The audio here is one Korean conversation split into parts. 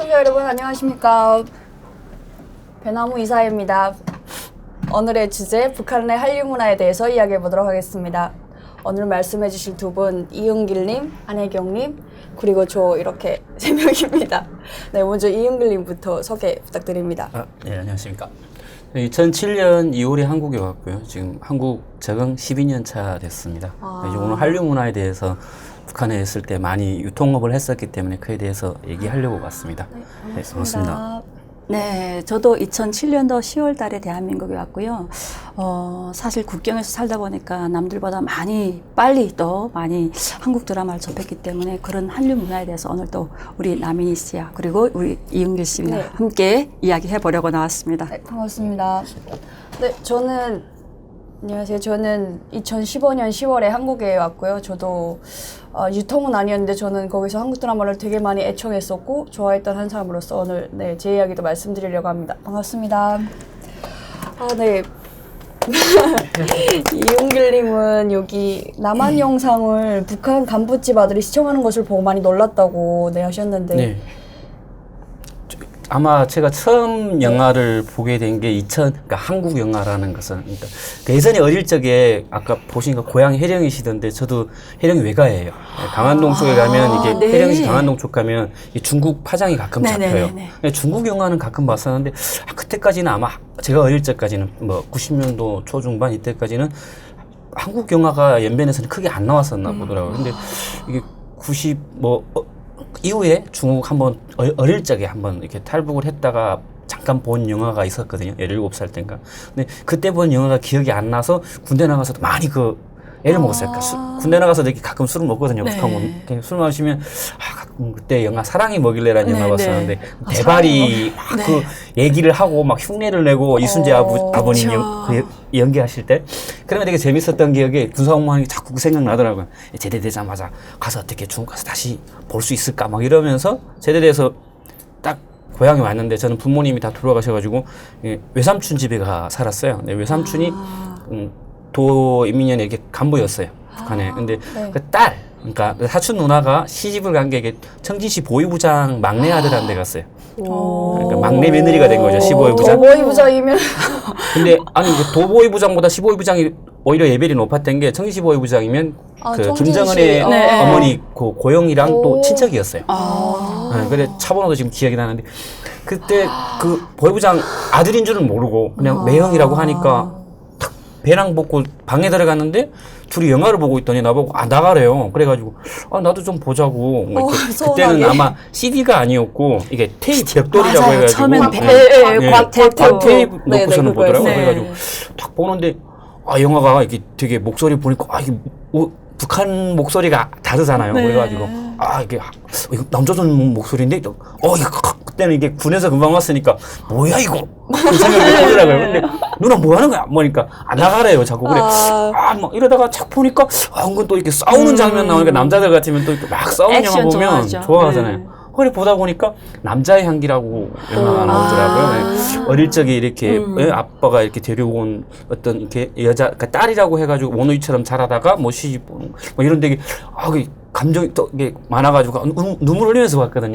시청자 여러분 안녕하십니까. 배나무 이사입니다. 오늘의 주제 북한 내 한류 문화에 대해서 이야기해 보도록 하겠습니다. 오늘 말씀해 주실 두 분 이은길님, 안혜경님 그리고 저 이렇게 세 명입니다. 네, 먼저 이은길님부터 소개 부탁드립니다. 네, 안녕하십니까. 2007년 2월에 한국에 왔고요. 지금 한국 적응 12년 차 됐습니다. 이제 오늘 한류 문화에 대해서 북한에 있을 때 많이 유통업을 했었기 때문에 그에 대해서 얘기하려고 왔습니다. 네, 반갑습니다. 네, 저도 2007년도 10월 달에 대한민국에 왔고요. 사실 국경에서 살다 보니까 남들보다 빨리 또 많이 한국 드라마를 접했기 때문에 그런 한류 문화에 대해서 오늘 또 우리 남인희 씨와 그리고 우리 이은길 씨와 네. 함께 이야기해 보려고 나왔습니다. 네, 반갑습니다. 네, 안녕하세요. 저는 2015년 10월에 한국에 왔고요. 저도 유통은 아니었는데 저는 거기서 한국 드라마를 되게 많이 애청했었고 좋아했던 한 사람으로서 오늘 제 이야기도 말씀드리려고 합니다. 반갑습니다. 네. 이용길님은 여기 남한 영상을 북한 간부집 아들이 시청하는 것을 보고 많이 놀랐다고 하셨는데 네. 아마 제가 처음 영화를 보게 된 게 그러니까 한국 영화라는 것은, 그러니까 예전에 어릴 적에 아까 보시니까 고향이 해령이시던데 저도 해령이 외가예요. 강안동 쪽에 가면 이게 네. 해령시 강안동 쪽 가면 중국 파장이 가끔 잡혀요. 네네네네. 중국 영화는 가끔 봤었는데 그때까지는 아마 제가 어릴 적까지는 뭐 90년도 초중반 이때까지는 한국 영화가 연변에서는 크게 안 나왔었나 보더라고요. 근데 이게 90 이후에 중국 한번 어릴 적에 한번 이렇게 탈북을 했다가 잠깐 본 영화가 있었거든요. 17살 때인가. 근데 그때 본 영화가 기억이 안 나서 군대 나가서도 많이 애를 먹었어요. 그러니까 군대 나가서 이렇게 가끔 술을 먹거든요. 네. 술 마시면 가끔 그때 영화 사랑이 뭐길래라는 영화 봤었는데 대발이 막 네. 그 얘기를 하고 막 흉내를 내고 이순재 아버님 연기하실 때 그러면 되게 재밌었던 기억에 군사공무원이 자꾸 그 생각나더라고요. 제대되자마자 가서 어떻게 중국 가서 다시 볼 수 있을까 막 이러면서 제대돼서 딱 고향에 왔는데 저는 부모님이 다 돌아가셔가지고 외삼촌 집에 가 살았어요. 근데 외삼촌이 도인민연의 이렇게 간부였어요. 북한에. 근데 그 딸, 그러니까 사촌 누나가 시집을 간 게 청진시 보위부장 막내 아들한테 갔어요. 그러니까 막내 며느리가 된 거죠. 15위부장. 도보위부장이면 근데 아니 도보위부장보다 15위부장이 오히려 레벨이 높았던 게 청진시 보위부장이면 김정은의 어머니 고영이랑 또 친척이었어요. 그래 차번호도 지금 기억이 나는데 그때 그 보위부장 아들인 줄은 모르고 그냥 매형이라고 하니까 배낭 벗고 방에 들어갔는데 둘이 영화를 보고 있더니 나보고 나가래요. 그래가지고 나도 좀 보자고. 그때는 아마 CD가 아니었고 이게 테이프 벽돌이라고 맞아요. 해가지고 처음엔 테이프 놓고서는 보더라고. 네. 그래가지고 딱 보는데 영화가 이게 되게 목소리 보니까 이게 북한 목소리가 다르잖아요. 네. 그래가지고 이거 남조선 목소리인데 이거 그때는 이게 군에서 금방 왔으니까 뭐야 이거 그 생각이 들더라고요. 근데 누나 뭐 하는 거야? 뭐니까 나가래요. 자꾸 그래. 막 이러다가 착 보니까 은근 또 이렇게 싸우는 장면 나오니까 남자들 같으면 또 막 싸우는 영화 보면 좋아하잖아요. 그래 보다 보니까 남자의 향기라고 영화가 나오더라고요. 어릴 적에 이렇게 아빠가 이렇게 데려온 어떤 이렇게 그러니까 딸이라고 해가지고 원우이처럼 자라다가 뭐 시집 보는 뭐 이런 되게 감정이 또 이게 많아가지고 눈물 흘리면서 봤거든요.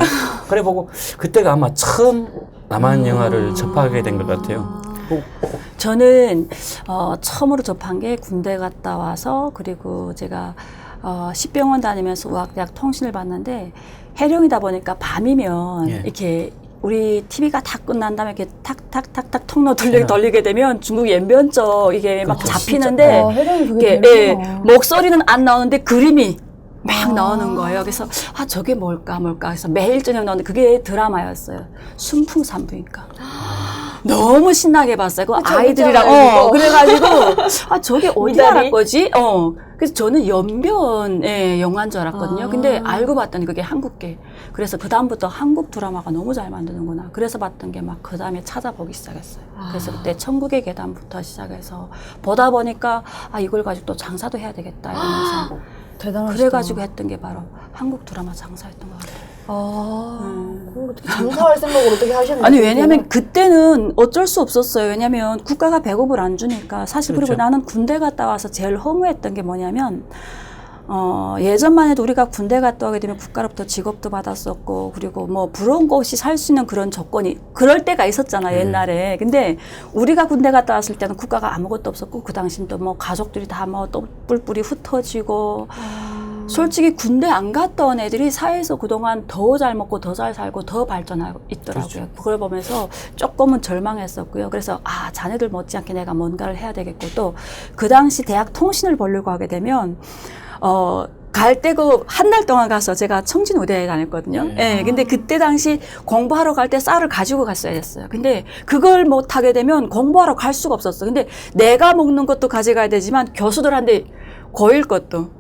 그래 보고 그때가 아마 처음 남한 영화를 접하게 된 것 같아요. 저는 처음으로 접한 게 군대 갔다 와서 그리고 제가 십병원 다니면서 의학대학 통신을 봤는데 해령이다 보니까 밤이면 이렇게 우리 TV가 다 끝난 다음에 이렇게 탁탁탁탁 통로 돌리게 되면 중국 연변 쪽 이게 막 잡히는데 이게 목소리는 안 나오는데 그림이 막 나오는 거예요. 그래서 저게 뭘까 해서 매일 저녁 나오는데 그게 드라마였어요. 순풍산부인과. 너무 신나게 봤어요. 그 아이들이랑 그래가지고 저게 어디 나라 거지? 그래서 저는 연변의 영화인 줄 알았거든요. 근데 알고 봤더니 그게 한국계. 그래서 그 다음부터 한국 드라마가 너무 잘 만드는구나. 그래서 봤던 게 막 그 다음에 찾아보기 시작했어요. 그래서 그때 천국의 계단부터 시작해서 보다 보니까 이걸 가지고 또 장사도 해야 되겠다 이러면서 대단하시다. 그래가지고 했던 게 바로 한국 드라마 장사였던 것 같아요. 그럼 어떻게 장사할 생각을 어떻게 하셨는지. 아니 왜냐면 그때는 어쩔 수 없었어요. 왜냐면 국가가 배급을 안 주니까 사실. 그리고 나는 군대 갔다 와서 제일 허무했던 게 뭐냐면 예전만 해도 우리가 군대 갔다 오게 되면 국가로부터 직업도 받았었고, 그리고 뭐 부러운 거 없이 살 수 있는 그런 조건이, 그럴 때가 있었잖아, 옛날에. 근데 우리가 군대 갔다 왔을 때는 국가가 아무것도 없었고, 그 당시엔 또 뭐 가족들이 다 뭐 또 뿔뿔이 흩어지고, 솔직히 군대 안 갔다 온 애들이 사회에서 그동안 더 잘 먹고 더 잘 살고 더 발전하고 있더라고요. 그렇죠. 그걸 보면서 조금은 절망했었고요. 그래서 자네들 못지않게 내가 뭔가를 해야 되겠고, 또 그 당시 대학 통신을 보려고 하게 되면 갈 때 그 한 달 동안 가서 제가 청진우대에 다녔거든요. 예. 근데 그때 당시 공부하러 갈 때 쌀을 가지고 갔어야 됐어요. 근데 그걸 못 하게 되면 공부하러 갈 수가 없었어. 근데 내가 먹는 것도 가져가야 되지만 교수들한테 고일 것도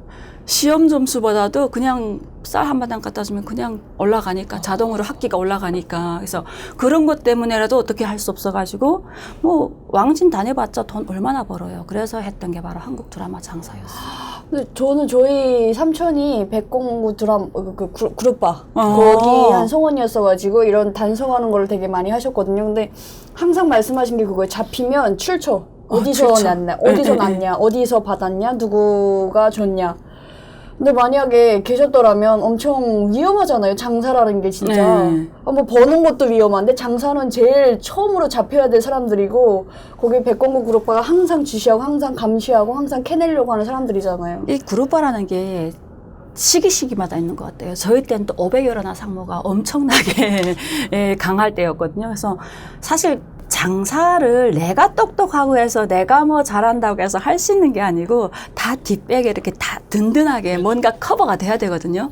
시험 점수보다도 그냥 쌀 한 바당 갖다 주면 그냥 올라가니까, 자동으로 학기가 올라가니까. 그래서 그런 것 때문에라도 어떻게 할 수 없어가지고, 뭐, 왕진 다녀봤자 돈 얼마나 벌어요. 그래서 했던 게 바로 한국 드라마 장사였어요. 근데 저는 저희 삼촌이 백공구 드라마 그룹바 거기 한 성원이었어가지고 이런 단성하는 걸 되게 많이 하셨거든요. 근데 항상 말씀하신 게 그거예요. 잡히면 출처. 어디서 출처. 났냐, 어디서 났냐, 어디서 받았냐, 누구가 줬냐. 근데 만약에 계셨더라면 엄청 위험하잖아요. 장사라는 게 진짜. 뭐 버는 것도 위험한데 장사는 제일 처음으로 잡혀야 될 사람들이고, 거기 백공구 그룹바가 항상 주시하고 항상 감시하고 항상 캐내려고 하는 사람들이잖아요. 이 그룹바라는 게 시기마다 있는 것 같아요. 저희 때는 또 500여나 상무가 엄청나게 강할 때였거든요. 그래서 사실 장사를 내가 똑똑하고 해서 내가 뭐 잘한다고 해서 할 수 있는 게 아니고, 다 뒷백에 이렇게 다 든든하게 뭔가 커버가 돼야 되거든요.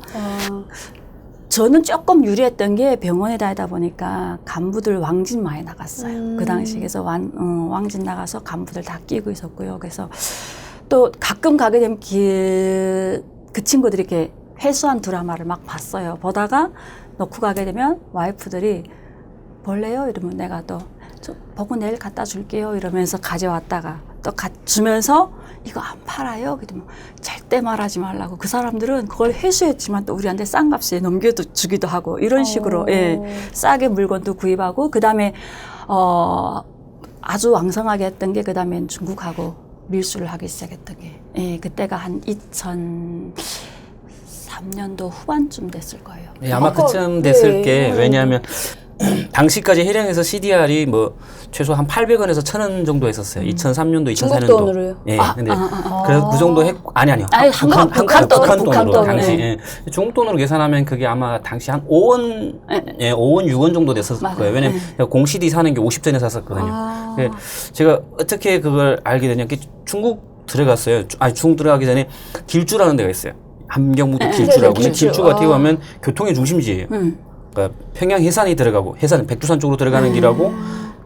저는 조금 유리했던 게 병원에 다니다 보니까 간부들 왕진 많이 나갔어요. 그 당시. 그래서 왕진 나가서 간부들 다 끼고 있었고요. 그래서 또 가끔 가게 되면 그 친구들이 이렇게 회수한 드라마를 막 봤어요. 보다가 놓고 가게 되면 와이프들이 볼래요? 이러면 내가 또 저 보고 내일 갖다 줄게요. 이러면서 가져왔다가 또 주면서 이거 안 팔아요? 그러면 절대 말하지 말라고. 그 사람들은 그걸 회수했지만 또 우리한테 싼 값에 넘겨주기도 하고 이런 식으로 싸게 물건도 구입하고, 그 다음에 아주 왕성하게 했던 게, 그 다음엔 중국하고 밀수를 하기 시작했던 게, 그때가 한 2003년도 후반쯤 됐을 거예요. 예, 아마 그쯤 됐을 게, 왜냐하면 당시까지 해령에서 CDR이 뭐 최소 한 800원에서 1,000원 정도 했었어요. 2003년도, 2004년도. 중국 돈으로요? 예. 근데 그래서 그 정도 했고, 아니요. 아니, 북한 돈으로. 당시. 예. 중국 돈으로 계산하면 그게 아마 당시 한 5원, 5원, 6원 정도 됐었을 거예요. 왜냐면 공 CD 사는 게 50전에 샀었거든요. 예. 제가 어떻게 그걸 알게 되냐, 중국 들어갔어요. 중국 들어가기 전에 길주라는 데가 있어요. 함경북도 길주라고. 길주가 어떻게 보면 교통의 중심지예요. 그러니까 평양 해산이 들어가고, 해산 백두산 쪽으로 들어가는 길하고,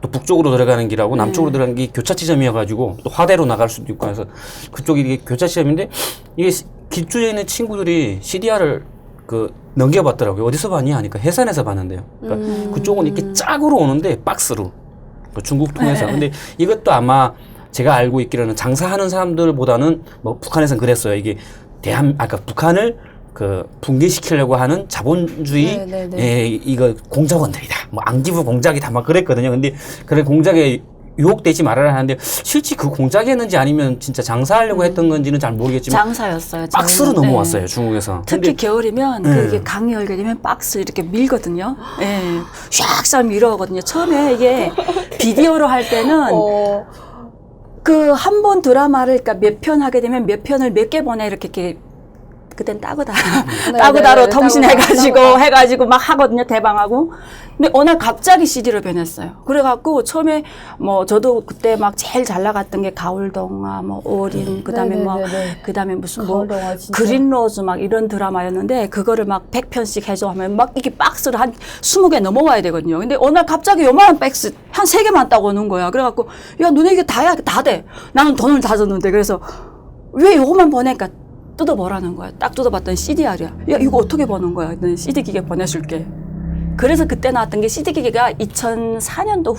또 북쪽으로 들어가는 길하고, 남쪽으로 들어가는 게 교차 지점이어가지고, 또 화대로 나갈 수도 있고 해서 그쪽이 이게 교차 지점인데, 이게 길주에 있는 친구들이 CDR을 넘겨봤더라고요. 어디서 봤냐 하니까 해산에서 봤는데요. 그러니까 그쪽은 이렇게 짝으로 오는데 박스로, 중국 통해서. 근데 이것도 아마 제가 알고 있기로는 장사하는 사람들보다는 뭐 북한에서는 그랬어요. 이게 북한을 붕괴시키려고 하는 자본주의, 이거 공작원들이다. 뭐, 안기부 공작이다. 막 그랬거든요. 근데, 그런 공작에 유혹되지 말아야 하는데, 실제 그 공작이었는지 아니면 진짜 장사하려고 했던 건지는 잘 모르겠지만. 장사였어요. 박스로 넘어왔어요, 중국에서. 특히 겨울이면, 그게 강이 열게 되면 박스 이렇게 밀거든요. 샥 밀어오거든요. 처음에 이게 비디오로 할 때는, 한 번 드라마를, 그러니까 몇 편 하게 되면 몇 편을 몇 개 보내 이렇게 그땐 따구다로 통신해가지고 막 하거든요, 대방하고. 근데 어느 날 갑자기 CD로 변했어요. 그래갖고 처음에 뭐 저도 그때 막 제일 잘 나갔던 게 가을동화, 뭐 올인, 그다음에 그다음에 무슨 뭐 그린로즈 막 이런 드라마였는데, 그거를 막 100편씩 해줘 하면 막 이게 박스를 한 20개 넘어와야 되거든요. 근데 어느 날 갑자기 요만한 박스 한 3개만 따고 오는 거야. 그래갖고 야, 너네 이게 다야, 다 돼. 나는 돈을 다 줬는데. 그래서 왜 요것만 보내니까 뜯어보라는 거야. 딱 뜯어봤더니 CDR이야. 야, 이거 어떻게 보는 거야? CD 기계 보내줄게. 그래서 그때 나왔던 게 CD 기계가 2004년도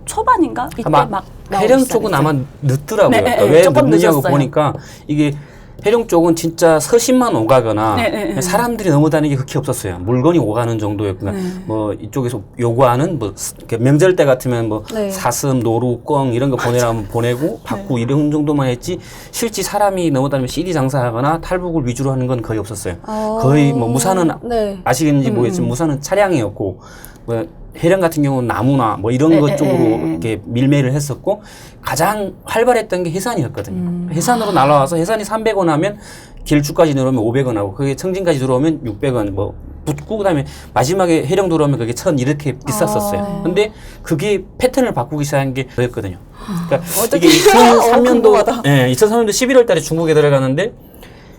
초반인가? 이때 막 해령 쪽은 아마 늦더라고요. 네, 왜 조금 늦느냐고 늦었어요. 보니까 이게 해령 쪽은 진짜 서신만 오가거나 네. 사람들이 넘어다니는 게 그렇게 없었어요. 물건이 오가는 정도였구나. 뭐 이쪽에서 요구하는 뭐 명절 때 같으면 뭐 네. 사슴, 노루, 꿩 이런 거 보내라면 보내고 받고 이런 정도만 했지 실제 사람이 넘어다니면 CD 장사하거나 탈북을 위주로 하는 건 거의 없었어요. 거의 뭐 무사는 네. 아시겠는지 모르겠지만 무사는 차량이었고 뭐 해령 같은 경우는 나무나 뭐 이런 것 쪽으로 이렇게 밀매를 했었고 가장 활발했던 게 해산이었거든요. 해산으로 날아와서 해산이 300원 하면 길주까지 들어오면 500원 하고 그게 청진까지 들어오면 600원 뭐 붙고 그다음에 마지막에 해령 들어오면 그게 1000 이렇게 비쌌었어요. 근데 그게 패턴을 바꾸기 시작한 게 그랬거든요. 그러니까 이게 2003년도 2003년도 11월 달에 중국에 들어가는데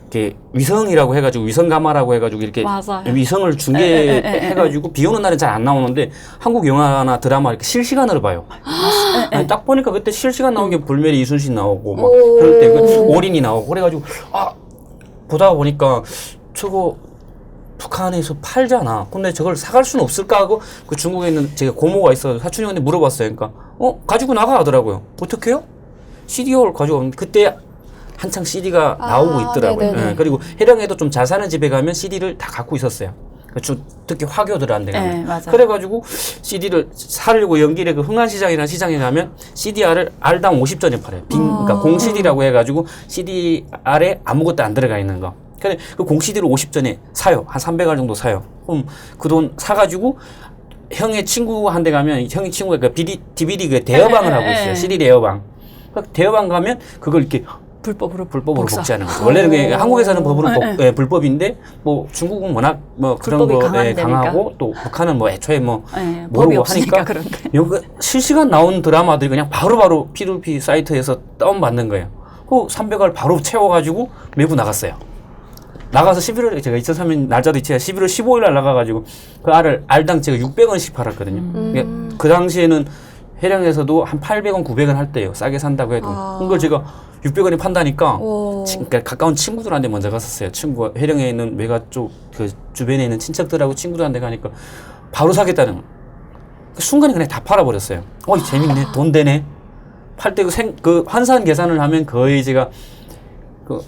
이렇게 위성이라고 해가지고 위성 가마라고 해가지고 이렇게 맞아요. 위성을 중계해가지고 비 오는 날은 잘 안 나오는데 한국 영화나 드라마 이렇게 실시간으로 봐요. 아니, 딱 보니까 그때 실시간 나온 게 불멸의 이순신 나오고 막 그럴 때 그 올인이 나오고 그래가지고 보다 보니까 저거 북한에서 팔잖아. 근데 저걸 사갈 수는 없을까 하고 그 중국에 있는 제가 고모가 있어서 사촌 형한테 물어봤어요. 그러니까 가지고 나가 하더라고요. 어떻게요? CD를 가지고 오면 그때 한창 CD가 나오고 있더라고요. 네, 그리고 해령에도 좀 잘 사는 집에 가면 CD를 다 갖고 있었어요. 특히 화교들한테 가면. 네, 맞아요. 그래가지고 CD를 사려고 연길에 그 흥안시장이라는 시장에 가면 CDR을 R당 50전에 팔아요. 그러니까 공 CD라고 해가지고 CDR에 아무것도 안 들어가 있는 거. 그래 그 공 CD를 50전에 사요. 한 300알 정도 사요. 그럼 그 돈 사가지고 형의 친구한테 가면 형의 친구가 그 DVD 그 대여방을 하고 있어요. CD 대여방. 대여방 가면 그걸 이렇게 불법으로 복제하는 거죠. 원래는 그게 한국에서는 법으로 불법인데 뭐 중국은 워낙 뭐 그런 거에 강하고 또 북한은 뭐 애초에 뭐 모르고 하니까 여기 실시간 나온 드라마들이 그냥 바로바로 P2P 사이트에서 다운받는 거예요. 그 300알 바로 채워가지고 매부 나갔어요. 나가서 11월에 제가 2003년 날짜도 있지 11월 15일 날 나가가지고 그 알을 알당 제가 600원씩 팔았거든요. 그 당시에는 해령에서도 한 800원, 900원 할 때예요. 싸게 산다고 해도. 그걸 제가 600원에 판다니까 그러니까 가까운 친구들한테 먼저 갔었어요. 친구가 해령에 있는 외가 쪽 그 주변에 있는 친척들하고 친구들한테 가니까 바로 사겠다는 거. 그 순간에 그냥 다 팔아버렸어요. 재밌네. 돈 되네. 팔 때 그 환산 계산을 하면 거의 제가 그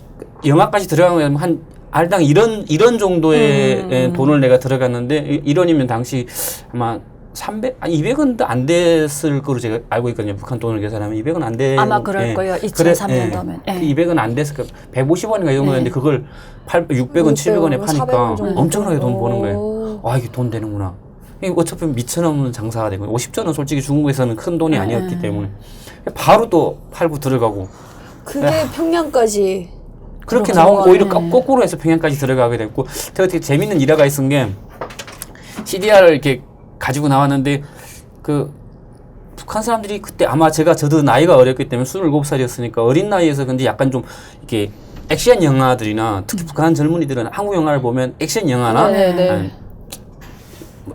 영화까지 들어가면 한 알당 이런 정도의 돈을 내가 들어갔는데 1원이면 당시 아마 200원도 안 됐을 거로 제가 알고 있거든요. 북한 돈을 계산하면 200원 안 돼. 아마 그럴 거예요. 2003년도면. 200원 안 됐을 거 150원인가 이 정도였는데 그걸 600원, 700원에 파니까 엄청나게 돈 버는 거예요. 이게 돈 되는구나. 어차피 미쳐넘는 장사가 되고 50전은 솔직히 중국에서는 큰 돈이 아니었기 때문에 바로 또 팔고 들어가고 그게 평양까지 그렇게 나오고 오히려 거꾸로 해서 평양까지 들어가게 됐고 되게 재밌는 일화가 있은 게 CDR을 이렇게 가지고 나왔는데 그 북한 사람들이 그때 아마 저도 나이가 어렸기 때문에 27살이었으니까 어린 나이에서 근데 약간 좀 이렇게 액션 영화들이나 특히 북한 젊은이들은 한국 영화를 보면 액션 영화나 아니,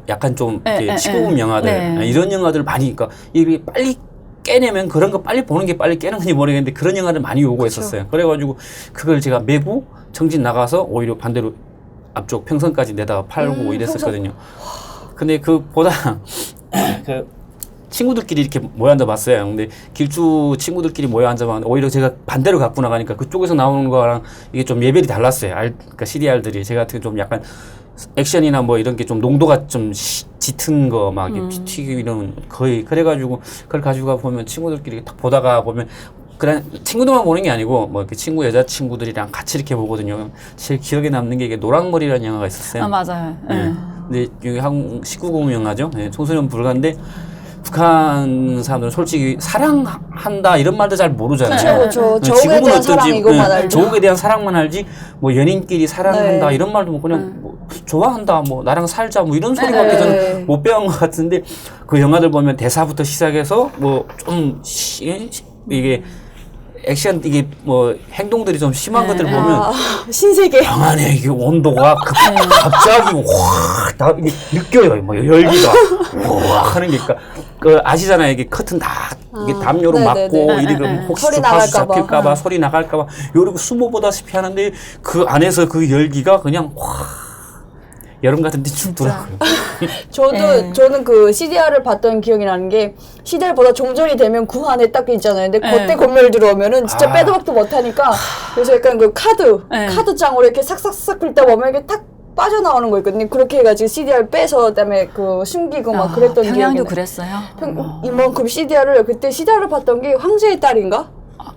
약간 좀 이렇게 19금 영화들 이런 영화들을 많이 그러니까 이게 빨리 깨내면 그런 거 빨리 보는 게 빨리 깨는 건지 모르겠는데 그런 영화를 많이 요구했었어요. 그래가지고 그걸 제가 매부 청진 나가서 오히려 반대로 앞쪽 평선까지 내다가 팔고 이랬었거든요. 근데 그보다 그 친구들끼리 이렇게 모여 앉아봤어요. 근데 길주 친구들끼리 모여 앉아봤는데 오히려 제가 반대로 갖고 나가니까 그쪽에서 나오는 거랑 이게 좀 레벨이 달랐어요. 그러니까 CDR들이 제가 같은 좀 약간 액션이나 뭐 이런 게 좀 농도가 좀 짙은 거 막 튀기고 이런 거의 그래가지고 그걸 가지고 보면 친구들끼리 딱 보다가 보면 그냥 친구들만 보는 게 아니고 뭐 그 친구 여자 친구들이랑 같이 이렇게 보거든요. 제일 기억에 남는 게 이게 노랑머리라는 영화가 있었어요. 맞아요. 근데 여기 한국 19금 영화죠. 청소년 불가인데 북한 사람들은 솔직히 사랑한다 이런 말도 잘 모르잖아요. 조국에 대한 사랑 이것만 알죠. 조국에 대한 사랑만 알지 뭐 연인끼리 사랑한다 이런 말도 뭐 그냥 뭐 좋아한다 뭐 나랑 살자 뭐 이런 소리밖에 저는 못 배운 것 같은데 그 영화들 보면 대사부터 시작해서 뭐 좀 이게 액션 이게 뭐 행동들이 좀 심한 것들 보면 신세계 방 안에 이게 온도가 갑자기 확다 느껴요. 뭐 열기가 확 하는 게 그러니까 그 아시잖아요. 이게 커튼 다 이게 담요로 막고 이렇게 혹시 주파수 잡힐까봐 소리 나갈까봐 요렇게 숨어보다시피 하는데 그 안에서 그 열기가 그냥 확 여름 같은 데 춥더라고요. 저는 그 CDR을 봤던 기억이 나는 게 CDR보다 종전이 되면 구 안에 딱 있잖아요. 근데 그때 건물 들어오면은 진짜 빼도 박도 못하니까 그래서 약간 그 카드장으로 이렇게 싹싹싹 긁다 보면 이게 탁 빠져나오는 거 있거든요. 그렇게 해가지고 CDR 빼서 그다음에 그 숨기고 막 그랬던 기억이 평양도 나요. 그랬어요. 이만큼 CDR을 그때 CDR을 봤던 게 황제의 딸인가?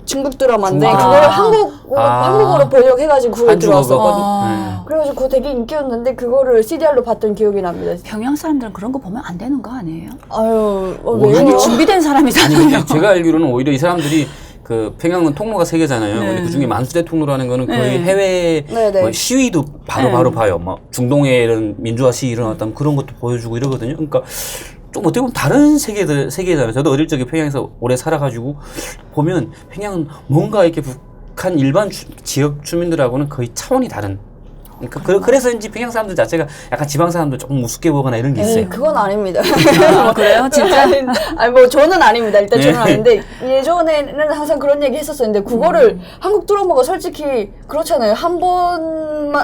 중국 드라마인데 중국 그걸 드라마. 한국어로 번역해가지고 그걸 한국어가. 들어왔었거든요. 그래가지고 그거 되게 인기였는데 그거를 CDR로 봤던 기억이 납니다. 평양 사람들은 그런 거 보면 안 되는 거 아니에요? 아유, 오히려 왜요? 준비된 아니 사람이잖아요. 근데 제가 알기로는 오히려 이 사람들이 그 평양은 통로가 세 개잖아요. 네. 근데 그 중에 만수대 통로라는 거는 거의 네. 해외 네. 뭐 시위도 바로 봐요. 막 중동에 이런 민주화 시위 일어났다면 그런 것도 보여주고 이러거든요. 그러니까 좀 어떻게 보면 다른 세계잖아요. 저도 어릴 적에 평양에서 오래 살아가지고 보면 평양은 뭔가 이렇게 북한 일반 지역 주민들하고는 거의 차원이 다른. 그러니까 그래서인지 평양 사람들 자체가 약간 지방 사람들 조금 우습게 보거나 이런 게 있어요. 에이, 그건 아닙니다. 그래요? 진짜? 아니 뭐 저는 아닙니다. 일단 저는 네. 아닌데 예전에는 항상 그런 얘기 했었었는데 그거를 한국 드라마가 솔직히 그렇잖아요. 한 번도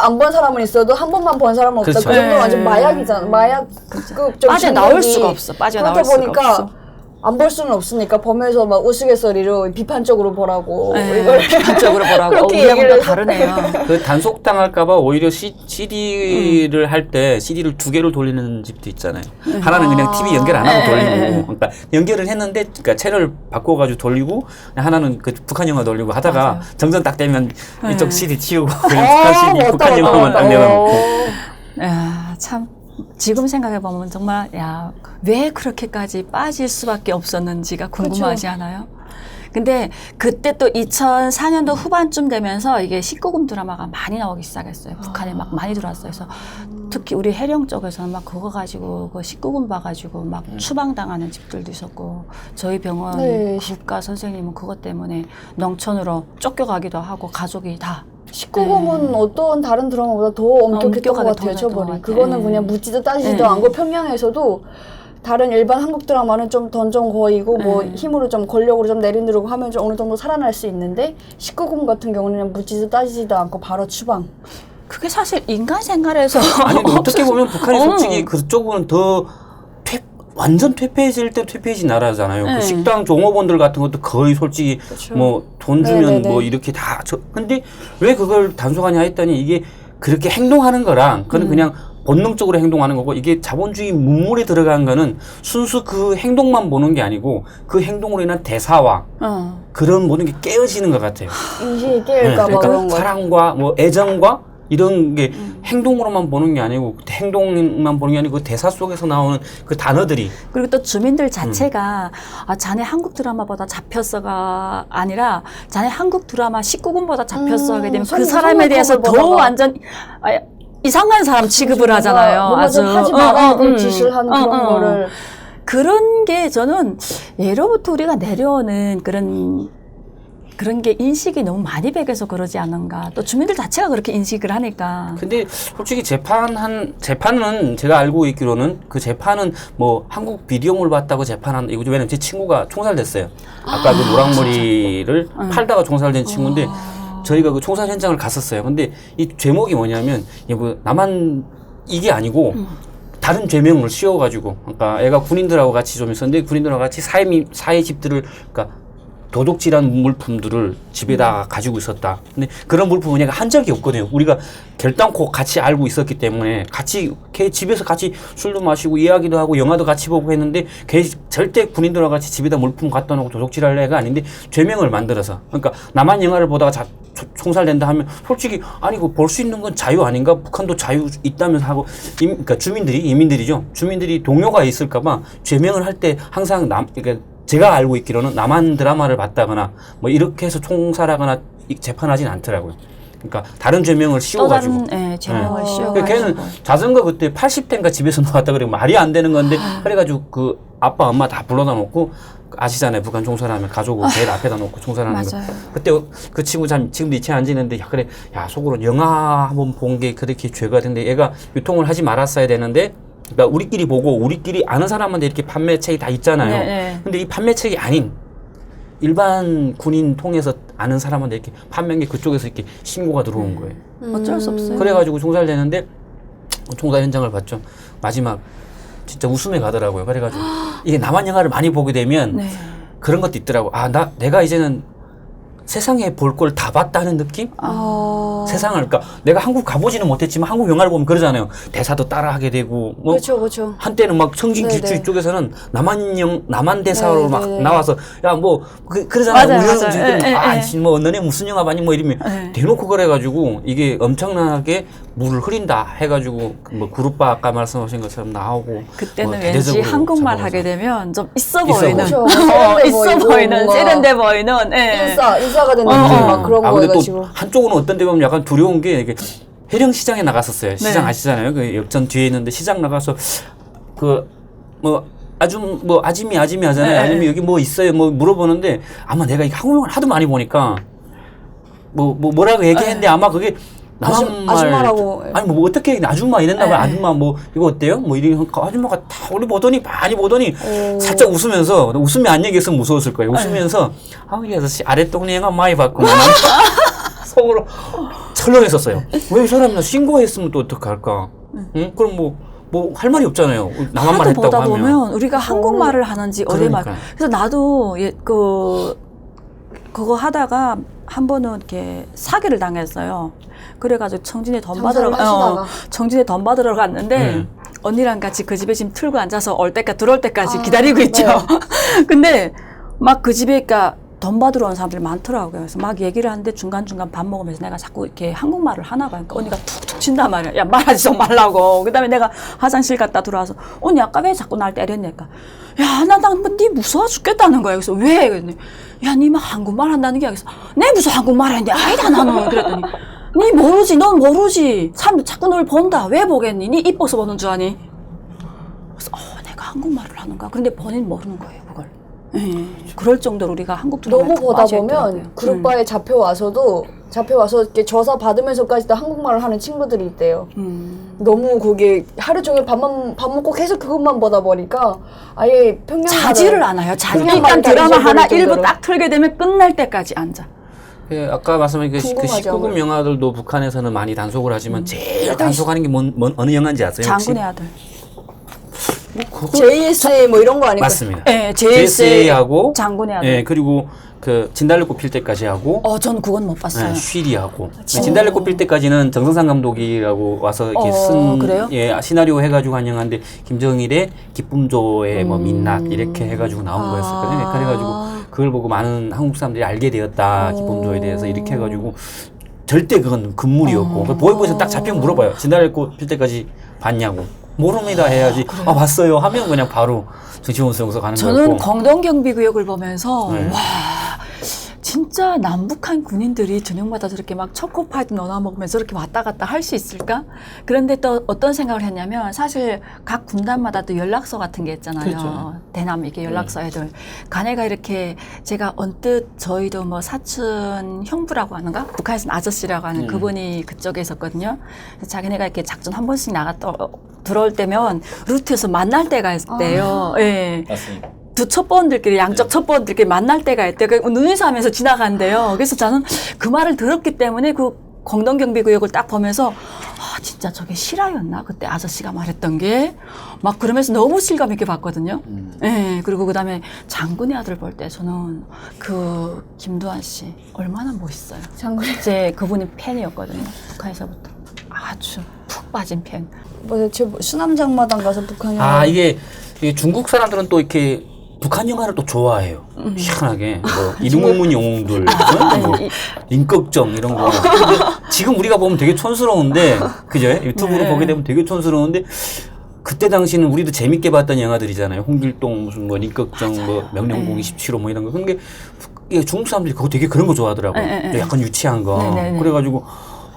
안 본 사람은 있어도 한 번만 본 사람은 없다. 그렇죠. 그 정도는 네. 완전 마약이잖아. 마약급 좀 빠져나올 수가 없어. 빠져나올 그렇다 수가 보니까 없어. 안 볼 수는 없으니까 보면서 막 우스갯소리로 비판적으로 보라고 네, 이걸 비판적으로 보라고. 그렇게 우리하고 얘기를 또 다르네요. 그 단속 당할까봐 오히려 CD를 할 때 CD를 두 개를 돌리는 집도 있잖아요. 하나는 그냥 TV 연결 안 하고 돌리고, 그러니까 연결을 했는데, 그러니까 채널 바꿔가지고 돌리고, 하나는 그 북한 영화 돌리고 하다가 맞아요. 정전 딱 되면 이쪽 CD 치우고 그냥 북한 CD, 맞다, 북한 맞다, 영화만 딱 맞다. 내려놓고. 야, 참 지금 생각해 보면 정말 왜 그렇게까지 빠질 수밖에 없었는지가 궁금하지 않아요? 근데 그때 또 2004년도 후반쯤 되면서 이게 19금 드라마가 많이 나오기 시작했어요. 북한에 막 많이 들어왔어요. 그래서 특히 우리 해령 쪽에서는 막 그거 가지고 그 19금 봐가지고 막 추방당하는 집들도 있었고 저희 병원 네. 국가 선생님은 그것 때문에 농촌으로 쫓겨가기도 하고 가족이 다 19금은 어떤 다른 드라마보다 더 엄격했던 것 엄격하게 같아요, 더 저번에. 했던 것 그거는 같아요. 그냥 묻지도 따지지도 네. 않고 평양에서도 다른 일반 한국 드라마는 좀 던전 거이고 뭐 네. 힘으로 좀 권력으로 좀 내리누르고 하면 좀 어느 정도 살아날 수 있는데 19금 같은 경우는 그냥 묻지도 따지지도 않고 바로 추방. 그게 사실 인간 생활에서 아니, 근데 어떻게 보면 북한이 어. 솔직히 그쪽은 더 완전 퇴폐해질 때 퇴폐해진 나라잖아요. 네. 그 식당 종업원들 같은 것도 거의 솔직히 그렇죠. 뭐 돈 주면 네네네. 뭐 이렇게 다 근데 왜 그걸 단속하냐 했더니 이게 그렇게 행동하는 거랑 그건 그냥 본능적으로 행동하는 거고 이게 자본주의 문물에 들어간 거는 순수 그 행동만 보는 게 아니고 그 행동으로 인한 대사와 그런 모든 게 깨어지는 것 같아요. 인식이 깨일까 봐 그러니까 그런 거. 사랑과 뭐 애정과 이런 게 행동으로만 보는 게 아니고 행동만 보는 게 아니고 그 대사 속에서 나오는 그 단어들이 그리고 또 주민들 자체가 자네 한국 드라마보다 잡혔어가 아니라 자네 한국 드라마 19금보다 잡혔어 하게 되면 그 사람에 대해서 더 보다가. 완전 이상한 사람 취급을 하잖아요. 뭔가 좀 하지 말아야 될 짓을 하는 그런 거를. 그런 게 저는 예로부터 우리가 내려오는 그런 게 인식이 너무 많이 배겨서 그러지 않은가. 또 주민들 자체가 그렇게 인식을 하니까. 근데 솔직히 재판은 제가 알고 있기로는 그 재판은 뭐 한국 비디오물 봤다고 재판한 이거 왜냐면 제 친구가 총살됐어요. 아까 그 노랑머리를 팔다가 총살된 친구인데 저희가 그 총살 현장을 갔었어요. 근데 이 제목이 뭐냐면 이게 뭐 나만 이게 아니고 다른 죄명을 씌워가지고 그러니까 애가 군인들하고 같이 좀 있었는데 군인들하고 같이 사회 집들을 그러니까 도둑질한 물품들을 집에다가 가지고 있었다. 근데 그런 물품은 얘가 한 적이 없거든요. 우리가 결단코 같이 알고 있었기 때문에 같이 걔 집에서 같이 술도 마시고 이야기도 하고 영화도 같이 보고 했는데 걔 절대 군인들하고 같이 집에다 물품 갖다 놓고 도둑질할 애가 아닌데 죄명을 만들어서 그러니까 나만 영화를 보다가 총살된다 하면 솔직히 아니 그 볼 수 있는 건 자유 아닌가? 북한도 자유 있다면서 하고 그러니까 주민들이 동요가 있을까봐 죄명을 할 때 항상 그러니까 제가 알고 있기로는 남한 드라마를 봤다거나 뭐 이렇게 해서 총살하거나 재판하진 않더라고요. 그러니까 다른 죄명을 씌워가지고. 또 다른 죄명을 네. 씌워가지고. 걔는 자전거 그때 80대인가 집에서 나왔다 그래 말이 안 되는 건데 그래가지고 그 아빠 엄마 다 불러다 놓고 아시잖아요. 북한 총살하면 가족을 제일 앞에다 놓고 총살하는 거. 맞아요. 그때 그 친구 지금도 이체 안 지는데 야 그래 야 속으로 영화 한번 본 게 그렇게 죄가 된데 얘가 유통을 하지 말았어야 되는데 그러니까 우리끼리 보고 우리끼리 아는 사람한테 이렇게 판매책이 다 있잖아요. 네, 네. 근데 이 판매책이 아닌 일반 군인 통해서 아는 사람한테 이렇게 판명계 그쪽에서 이렇게 신고가 들어온 거예요. 어쩔 수 없어요. 그래가지고 총살되는데 총살 현장을 봤죠. 마지막 진짜 웃음에 가더라고요. 그래가지고 이게 남한 영화를 많이 보게 되면 네. 그런 것도 있더라고. 내가 이제는 세상에 볼 걸 다 봤다는 느낌? 세상을, 그러니까 내가 한국 가보지는 못했지만 한국 영화를 보면 그러잖아요. 대사도 따라하게 되고, 뭐. 그렇죠, 그렇죠. 한때는 막 청진기추 네네. 쪽에서는 남한 대사로 막 네네네. 나와서, 야, 뭐, 그러잖아요. 맞아요, 우리는 맞아요. 지금, 예. 뭐, 너네 무슨 영화 봤니? 뭐 이러면 예. 대놓고 그래가지고 이게 엄청나게 물을 흐린다 해가지고 뭐 그룹바 아까 말씀하신 것처럼 나오고. 그때는 뭐 왠지 대대적으로 한국말 잡아가서. 하게 되면 좀 있어 있어 보이는, 보이죠. 세련돼 있어 보이고 보이는, 뭔가 세련돼 보이는, 예. 인싸가 된 느낌 막 그런 아, 거 근데 또 해가지고. 한쪽은 어떤 데 보면 약간 두려운 게 이게 해령시장에 나갔었어요. 시장 네. 아시잖아요. 그 역전 뒤에 있는데 시장 나가서 아지미 하잖아요. 네. 아지미 여기 뭐 있어요? 뭐 물어보는데 아마 내가 이 한국말 하도 많이 보니까 뭐라고 얘기했는데 아마 그게 남한말 아줌마라고. 아니 뭐 어떻게 아줌마 이랬나 봐요. 네. 아줌마 뭐 이거 어때요? 뭐 이런 아줌마가 다 우리 많이 보더니 살짝 웃으면서 웃으면 안 얘기했으면 무서웠을 거예요. 웃으면서 이 아저씨 아랫동네 영화 많이 봤구나. 속으로 철렁했었어요. 왜 이 사람이 신고했으면 또 어떡할까? 응? 그럼 뭐 할 말이 없잖아요. 남한말 하도 했다고 보다 하면. 보면 우리가 한국말을 하는지 어디말. 그러니까요. 그래서 나도 그거 하다가 한 번은 이렇게 사기를 당했어요. 그래가지고 청진에 돈 받으러 하시다가. 청진에 돈 받으러 갔는데 언니랑 같이 그 집에 지금 틀고 앉아서 들어올 때까지 기다리고 있죠. 근데 막 그 집에 돈 받으러 온 사람들이 많더라고요. 그래서 막 얘기를 하는데 중간중간 밥 먹으면서 내가 자꾸 이렇게 한국말을 하나 봐요. 그러니까 언니가 툭툭 친단 말이야. 야, 말하지 좀 말라고. 그 다음에 내가 화장실 갔다 들어와서 언니 아까 왜 자꾸 날 때렸냐니까. 야, 니 무서워 죽겠다는 거야. 그래서 왜? 그랬더니 야, 니 막 한국말 한다는 게 그래서 내 무슨 한국말 하는데 아니다 나는. 그랬더니 니 모르지. 넌 모르지. 사람들 자꾸 널 본다. 왜 보겠니? 니 이뻐서 보는 줄 아니? 그래서 내가 한국말을 하는가? 그런데 본인 모르는 거예요, 그걸. 그럴 정도로 우리가 한국 드라마에 너무 보다 빠져 보면 있더라고요. 그룹바에 잡혀와서 이렇게 조사 받으면서까지도 한국말을 하는 친구들이 있대요. 너무 그게 하루 종일 밥 먹고 계속 그것만 보다 보니까 아예 평양 자지를 않아요. 자지. 그냥 일단 말을 다 드라마 하나 잊어버릴 1부 정도로. 딱 틀게 되면 끝날 때까지 앉아. 아까 말씀하신 그 궁금하죠. 19금 영화들도 북한에서는 많이 단속을 하지만 제일 단속하는 게 어느 영화인지 아세요? 혹시? 장군의 아들. JSA 뭐 이런 거 아닐까? 맞습니다. 네, JSA하고 장군의 아들. 예, 그리고 그 진달래꽃 필 때까지 하고 저는 그건 못 봤어요. 쉬리하고 진달래꽃 필 때까지는 정성상 감독이라고 와서 이렇게 그래요? 시나리오 해가지고 한 영화인데 김정일의 기쁨조의 뭐 민낯 이렇게 해가지고 나온 거였었거든요. 그래가지고 그걸 보고 많은 한국 사람들이 알게 되었다 기쁨조에 대해서 이렇게 해가지고 절대 그건 금물이었고 보이보에서 딱 잡히면 물어봐요. 진달래꽃 필 때까지 봤냐고. 모릅니다 해야지. 봤어요 하면 그냥 바로 정치원수용소 가는 저는 거고. 공동경비구역을 보면서 네. 와 진짜 남북한 군인들이 저녁마다 저렇게 막 초코파이도 넣어 먹으면서 저렇게 왔다 갔다 할 수 있을까? 그런데 또 어떤 생각을 했냐면 사실 각 군단마다 또 연락처 같은 게 있잖아요. 그렇죠. 대남 이게 연락처 애들. 가네가 이렇게 제가 언뜻 저희도 뭐 사촌 형부라고 하는가? 북한에서는 아저씨라고 하는 그분이 그쪽에 있었거든요. 그래서 자기네가 이렇게 작전 한 번씩 들어올 때면 루트에서 만날 때가 있대요. 예. 맞습니다. 두 첩보원들끼리 양쪽 첩보원들끼리 만날 때가 있대요. 눈에서 하면서 지나간대요. 그래서 저는 그 말을 들었기 때문에 그 공동경비구역을 딱 보면서 진짜 저게 실화였나? 그때 아저씨가 말했던 게 막 그러면서 너무 실감 있게 봤거든요. 예. 그리고 그다음에 장군의 아들 볼 때 저는 그 김두한 씨 얼마나 멋있어요. 이제 그분이 팬이었거든요. 북한에서부터 아주 푹 빠진 팬. 제 수남장마당 가서 북한 영화. 이게 중국 사람들은 또 이렇게 북한 영화를 또 좋아해요. 희한하게 이름없는 영웅들, 뭐 임꺽정 이런 거. 근데 지금 우리가 보면 되게 촌스러운데, 그죠? 유튜브로 보게 되면 되게 촌스러운데 그때 당시는 우리도 재밌게 봤던 영화들이잖아요. 홍길동 무슨 뭐 임꺽정 뭐 명령공 27호 뭐 이런 거. 그런 게 중국 사람들이 그거 되게 그런 거 좋아하더라고요. 약간 유치한 거. 그래가지고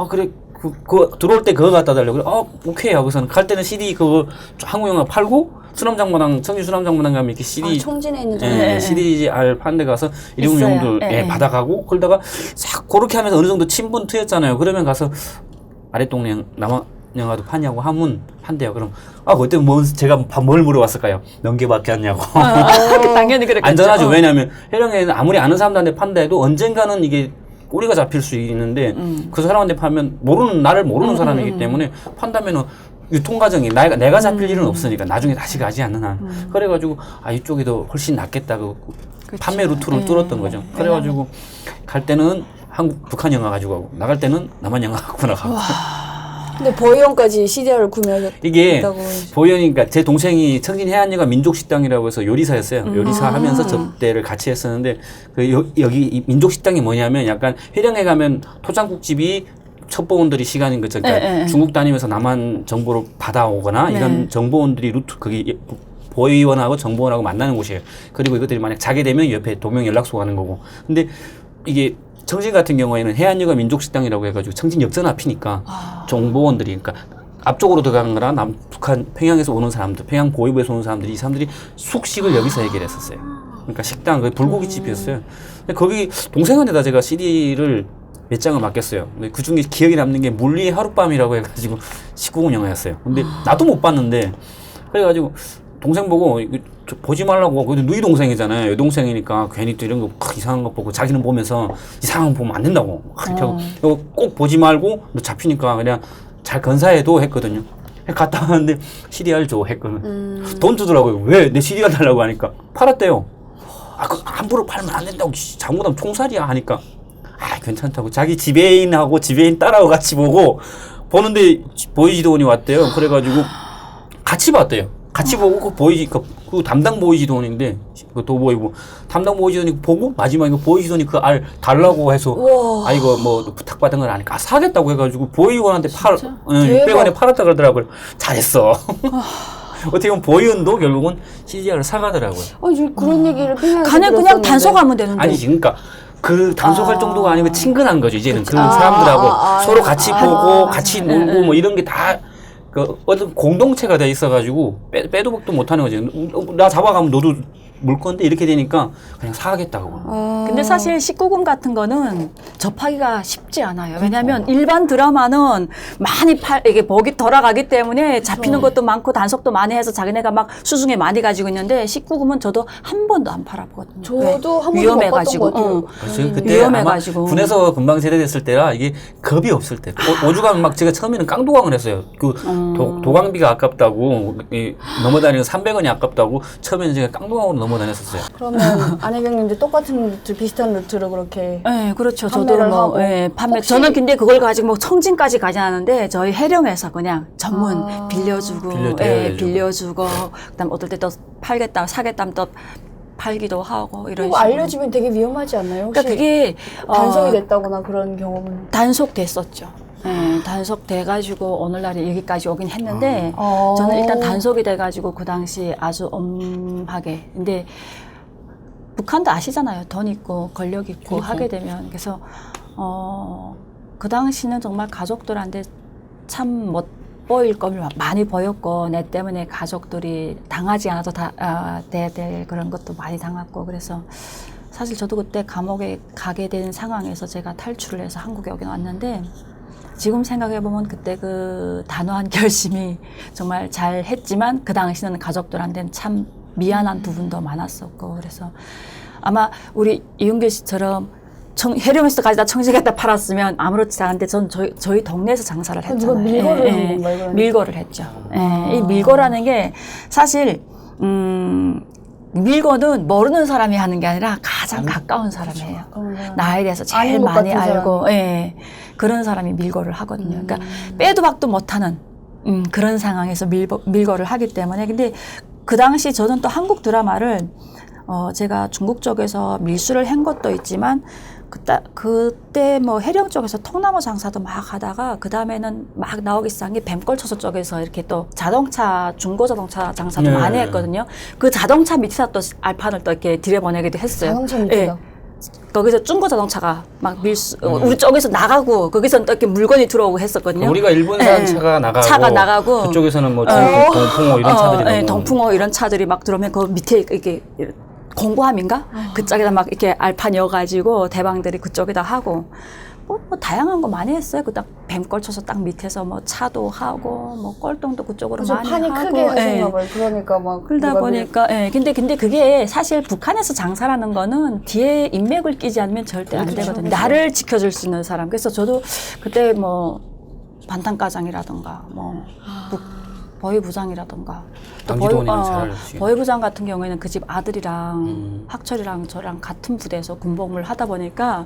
그래. 그거 들어올 때 그거 갖다 달라고 그래. 오케이 하고서는 갈 때는 CD 그거 한국 영화 팔고 수남장마당 청주 수남장마당 가면 이렇게 CD 청진에 있는 CDR 파는 데 가서 일본 있어요. 영웅들 받아가고 그러다가 싹 그렇게 하면서 어느 정도 친분 트였잖아요. 그러면 가서 아랫동네 영화도 파냐고 하면 판대요. 그럼 그때 제가 뭘 물어봤을까요? 넘겨밖에 왔냐고. 당연히 그렇겠죠. 안전하죠. 왜냐하면 해령에는 아무리 아는 사람들한테 판다 해도 언젠가는 이게 꼬리가 잡힐 수 있는데 그 사람한테 파면 나를 모르는 사람이기 때문에 판다면은 유통 과정이 내가 잡힐 일은 없으니까 나중에 다시 가지 않는 한. 그래가지고 이쪽이 더 훨씬 낫겠다. 판매 루트를 뚫었던 거죠. 그래가지고 갈 때는 북한 영화 가지고 가고 나갈 때는 남한 영화 갖고 나가고. 근데 보이원까지 CDR을 구매하셨다고. 이게 보이원이니까 제 동생이 청진 해안여가 민족식당이라고 해서 요리사였어요. 요리사 하면서 접대를 같이 했었는데 여기 이 민족식당이 뭐냐면 약간 회령에 가면 토장국집이 첩보원들이 시간인 거죠. 그러니까 중국 다니면서 남한 정보를 받아오거나 이런 정보원들이 루트 거기 보위원하고 정보원하고 만나는 곳이에요. 그리고 이것들이 만약 자게 되면 옆에 도명 연락소 가는 거고. 근데 이게 청진 같은 경우에는 해안여가 민족식당이라고 해가지고 청진 역전 앞이니까 정보원들이 그러니까 앞쪽으로 들어가는 거라 북한 평양에서 오는 사람들, 평양 보위부에서 오는 사람들이 이 사람들이 숙식을 여기서 해결했었어요. 그러니까 식당, 불고기집이었어요. 근데 거기 동생한테다 제가 CD를 몇 장을 맡겼어요. 근데 그 중에 기억에 남는 게 물리의 하룻밤이라고 해가지고 19금 영화였어요. 근데 나도 못 봤는데 그래가지고 동생 보고 보지 말라고. 그래도 누이 동생이잖아요. 여동생이니까 괜히 또 이런 거 이상한 거 보고 자기는 보면서 이상한 거 보면 안 된다고 그렇게 하고 이거 꼭 보지 말고 너 잡히니까 그냥 잘 건사해도 했거든요. 갔다 왔는데 CDR 줘 했거든. 돈 주더라고요. 왜? 내 CDR 달라고 하니까 팔았대요. 그 함부로 팔면 안 된다고. 잘못하면 총살이야 하니까 괜찮다고. 자기 지배인하고 지배인 딸하고 같이 보는데 보이지도원이 왔대요. 그래가지고 같이 봤대요. 같이 보고 그 담당 보이지도원인데 그 도보이고 담당 보이지도원이 보고 마지막에 보이지도원이 그 알 달라고 해서 이거 뭐 부탁받은 건 아니까 사겠다고 해가지고 보이원한테 600원에 팔았다 그러더라고요. 잘했어. 어떻게 보면 보이원도 결국은 CDR을 사가더라고요. 그런 얘기를 그냥 단속하면 되는데. 아니 그러니까 그 단속할 정도가 아니고 친근한 거죠. 이제는 그 사람들하고 서로 같이 보고 같이 놀고 뭐 이런 게 다 어떤 공동체가 돼 있어가지고 빼도 박도 못하는 거지. 나 잡아가면 너도 물 건데 이렇게 되니까 그냥 사겠다고. 근데 사실 19금 같은 거는 접하기가 쉽지 않아요. 왜냐하면 일반 드라마는 많이 이게 목이 돌아가기 때문에 잡히는 것도 많고 단속도 많이 해서 자기네가 막 수중에 많이 가지고 있는데 19금은 저도 한 번도 안 팔아보거든요. 저도 한 번도 위험해가지고. 못 봤던 것 그렇죠. 그때 아마 군에서 금방 제대됐을 때라 이게 겁이 없을 때. 오죽하면 막 제가 처음에는 깡도강을 했어요. 도강비가 아깝다고 넘어다니는 300원이 아깝다고 처음에는 제가 깡도강으로 넘어다녔었어요. 그러면 안혜경님도 똑같은 루트, 비슷한 루트로 그렇게. 네, 그렇죠. 저도 하고. 판매. 저는 근데 그걸 가지고 청진까지 가지 않았는데 저희 해령에서 그냥 전문 빌려주고, 빌려주고, 그다음 어떨 때 또 팔겠다, 사겠다면 또 팔기도 하고 이런 식으로. 알려주면 되게 위험하지 않나요? 혹시 그러니까 그게 단속이 됐다거나 그런 경험은? 단속됐었죠. 단속돼가지고 오늘날에 여기까지 오긴 했는데 저는 일단 단속이 돼가지고 그 당시 아주 엄하게. 근데 북한도 아시잖아요. 돈 있고 권력 있고 그렇죠. 하게 되면. 그래서 그 당시는 정말 가족들한테 참 멋보일 걸 많이 보였고 내 때문에 가족들이 당하지 않아도 돼야 될 그런 것도 많이 당했고. 그래서 사실 저도 그때 감옥에 가게 된 상황에서 제가 탈출을 해서 한국에 오긴 왔는데 지금 생각해보면 그때 그 단호한 결심이 정말 잘 했지만 그 당시는 가족들한테는 참 미안한 부분도 많았었고. 그래서 아마 우리 이은길 씨처럼 해령에서까지 다 청진에다 팔았으면 아무렇지 않은데 전 저희 동네에서 장사를 했잖아요. 누가 밀거를 한 건가요? 밀거를 했죠. 이 밀거라는 게 사실 밀거는 모르는 사람이 하는 게 아니라 가장 가까운 사람이에요. 나에 대해서 제일 많이 알고 그런 사람이 밀거를 하거든요. 그러니까 빼도 박도 못하는 그런 상황에서 밀거를 하기 때문에. 근데 그 당시 저는 또 한국 드라마를 제가 중국 쪽에서 밀수를 한 것도 있지만 그때 뭐 해령 쪽에서 통나무 장사도 막 하다가 그 다음에는 막 나오기 시작한 게 뱀골초소 쪽에서 이렇게 또 자동차 중고자동차 장사도 많이 했거든요. 그 자동차 밑에다 또 알판을 또 이렇게 들여보내기도 했어요. 자동차 밑에다. 거기서 중고자동차가 막 우리 쪽에서 나가고 거기서 또 이렇게 물건이 들어오고 했었거든요. 우리가 일본산 차가 나가고 그쪽에서는 뭐 동풍호 이런 차들이 동풍호 이런 차들이 막 들어오면 그 밑에 이렇게 공구함인가? 그쪽에다 막 이렇게 알판 여가지고 대방들이 그쪽에다 하고 뭐 다양한 거 많이 했어요. 그딱 뱀 걸쳐서 딱 밑에서 뭐 차도 하고 뭐 꼴동도 그쪽으로 그래서 많이 판이 하고. 크게 하셨나 예. 봐요. 그러니까 막 그러다 누가 보니까 예. 근데 그게 사실 북한에서 장사라는 거는 뒤에 인맥을 끼지 않으면 절대 안 그렇죠, 되거든요. 그렇죠. 나를 지켜줄 수 있는 사람. 그래서 저도 그때 뭐 반탄가장이라든가 뭐 버위부장이라든가 또 당지도원이랑 잘 알지. 버위부장 같은 경우에는 그 집 아들이랑 학철이랑 저랑 같은 부대에서 군복무를 하다 보니까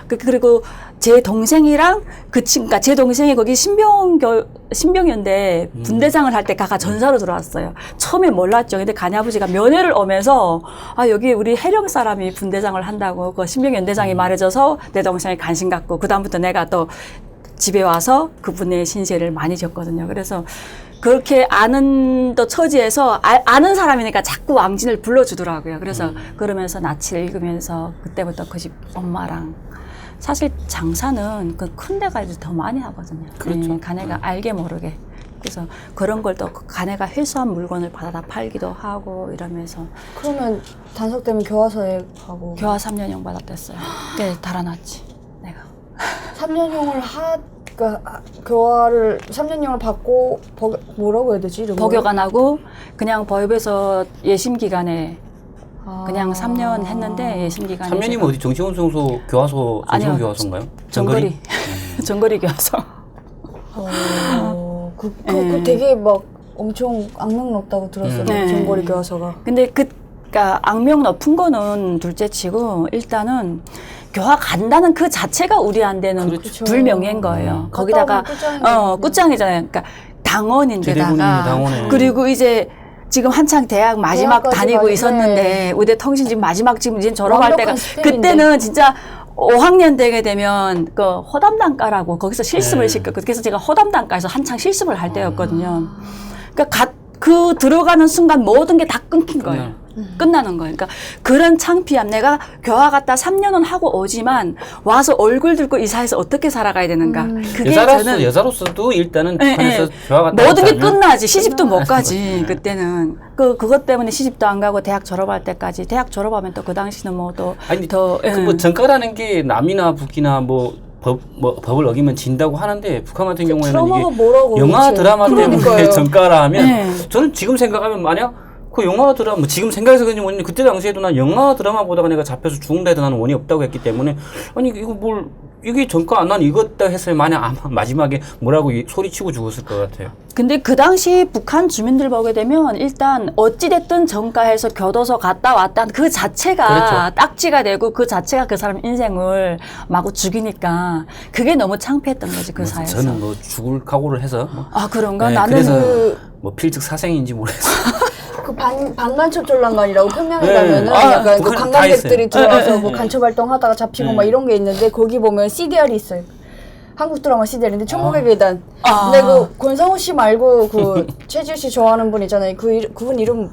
그리고 제 동생이랑 그러니까 제 동생이 거기 신병연대 분대장을 할 때 가가 전사로 들어왔어요. 처음에 몰랐죠. 근데 가냐아버지가 면회를 오면서 아 여기 우리 해령 사람이 분대장을 한다고 그 신병연대장이 말해줘서 내 동생이 관심 갖고 그 다음부터 내가 또 집에 와서 그분의 신세를 많이 졌거든요. 그래서 그렇게 아는 또 처지에서 아는 사람이니까 자꾸 왕진을 불러주더라고요. 그래서 그러면서 나치를 읽으면서 그때부터 그 집 엄마랑 사실 장사는 그 큰 데가 이제 더 많이 하거든요. 그렇죠. 가네가 알게 모르게. 그래서 그런 걸 또 가네가 회수한 물건을 받아다 팔기도 하고 이러면서 그러면 단속되면 교화소에 가고 교화 3년형 받았댔어요. 그때 달아났지 내가. 3년형을 그러니까 교화를 3년형을 받고 뭐라고 해야 되지? 이런 복역 안 하고 그냥 법에서 예심 기간에 그냥 3년 했는데 예심 기간에 3년이면 어디 정치원성소 교화소 아니요. 정치원교화소인가요? 정거리 전거리 교화소. 그 네. 되게 막 엄청 악명 높다고 들었어요. 네. 전거리 교화소가. 근데 그러니까 악명 높은 거는 둘째치고 일단은 교화 간다는 그 자체가 우리한테는 그렇죠. 불명예인 거예요. 거기다가 끝장이잖아요. 그러니까 당원인데다가 제대군인의 당원에. 그리고 이제 지금 한창 대학 마지막 대학까지 다니고 가는데. 있었는데 의대 통신 지금 마지막 지금 이제 졸업할 때가 완벽한 스펙인데. 그때는 진짜 5학년 되게 되면 그 허담단과라고 거기서 실습을 네. 시켰거든요. 그래서 제가 허담단과에서 한창 실습을 할 때였거든요. 그러니까 그 들어가는 순간 모든 게 다 끊긴 거예요. 끝나는 거예요. 그러니까 그런 창피함. 내가 교화 갔다 3년은 하고 오지만 와서 얼굴 들고 이사해서 어떻게 살아가야 되는가. 그게 저는 여자로서도 일단은 예, 북한에서 예. 교화 갔다 모든 게 오지 않으면 끝나지. 시집도 못 가지. 네. 그때는 그것 때문에 시집도 안 가고 대학 졸업할 때까지. 대학 졸업하면 또 그 당시는 뭐 또 아니 더 뭐 전과라는 게 남이나 북이나 법을 어기면 진다고 하는데 북한 같은 경우에는 드라마가 이게 뭐라고 영화 도대체. 드라마 때문에 그러니까요. 전과라 하면 네. 저는 지금 생각하면 만약 그 영화 드라마 뭐 지금 생각해서 그런지 모르겠는데 그때 당시에도 난 영화 드라마 보다가 내가 잡혀서 죽는다 해도 나는 원이 없다고 했기 때문에 아니 이거 이게 전과 난 이거다 했으면 만약 아마 마지막에 뭐라고 소리치고 죽었을 것 같아요. 근데 그 당시 북한 주민들 보게 되면 일단 어찌됐든 전가해서 교도소 갔다 왔다 그 자체가 그렇죠. 딱지가 되고 그 자체가 그 사람 인생을 마구 죽이니까 그게 너무 창피했던 거지 그 사회에서. 저는 뭐 죽을 각오를 해서 아 그런가? 네, 나는 그래서 뭐 필즉 사생인지 모르겠어요. 그 반간첩 전란관이라고 평양에 네. 가면은 아, 약간 그 북한은 다 관광객들이 있어요. 들어와서 뭐 간첩 활동하다가 잡히고 막 이런 게 있는데 거기 보면 CDR이 있어요. 한국 드라마 CDR인데 천국의 계단. 근데 그 권상우 씨 말고 그 최지우 씨 좋아하는 분 있잖아요. 그분 이름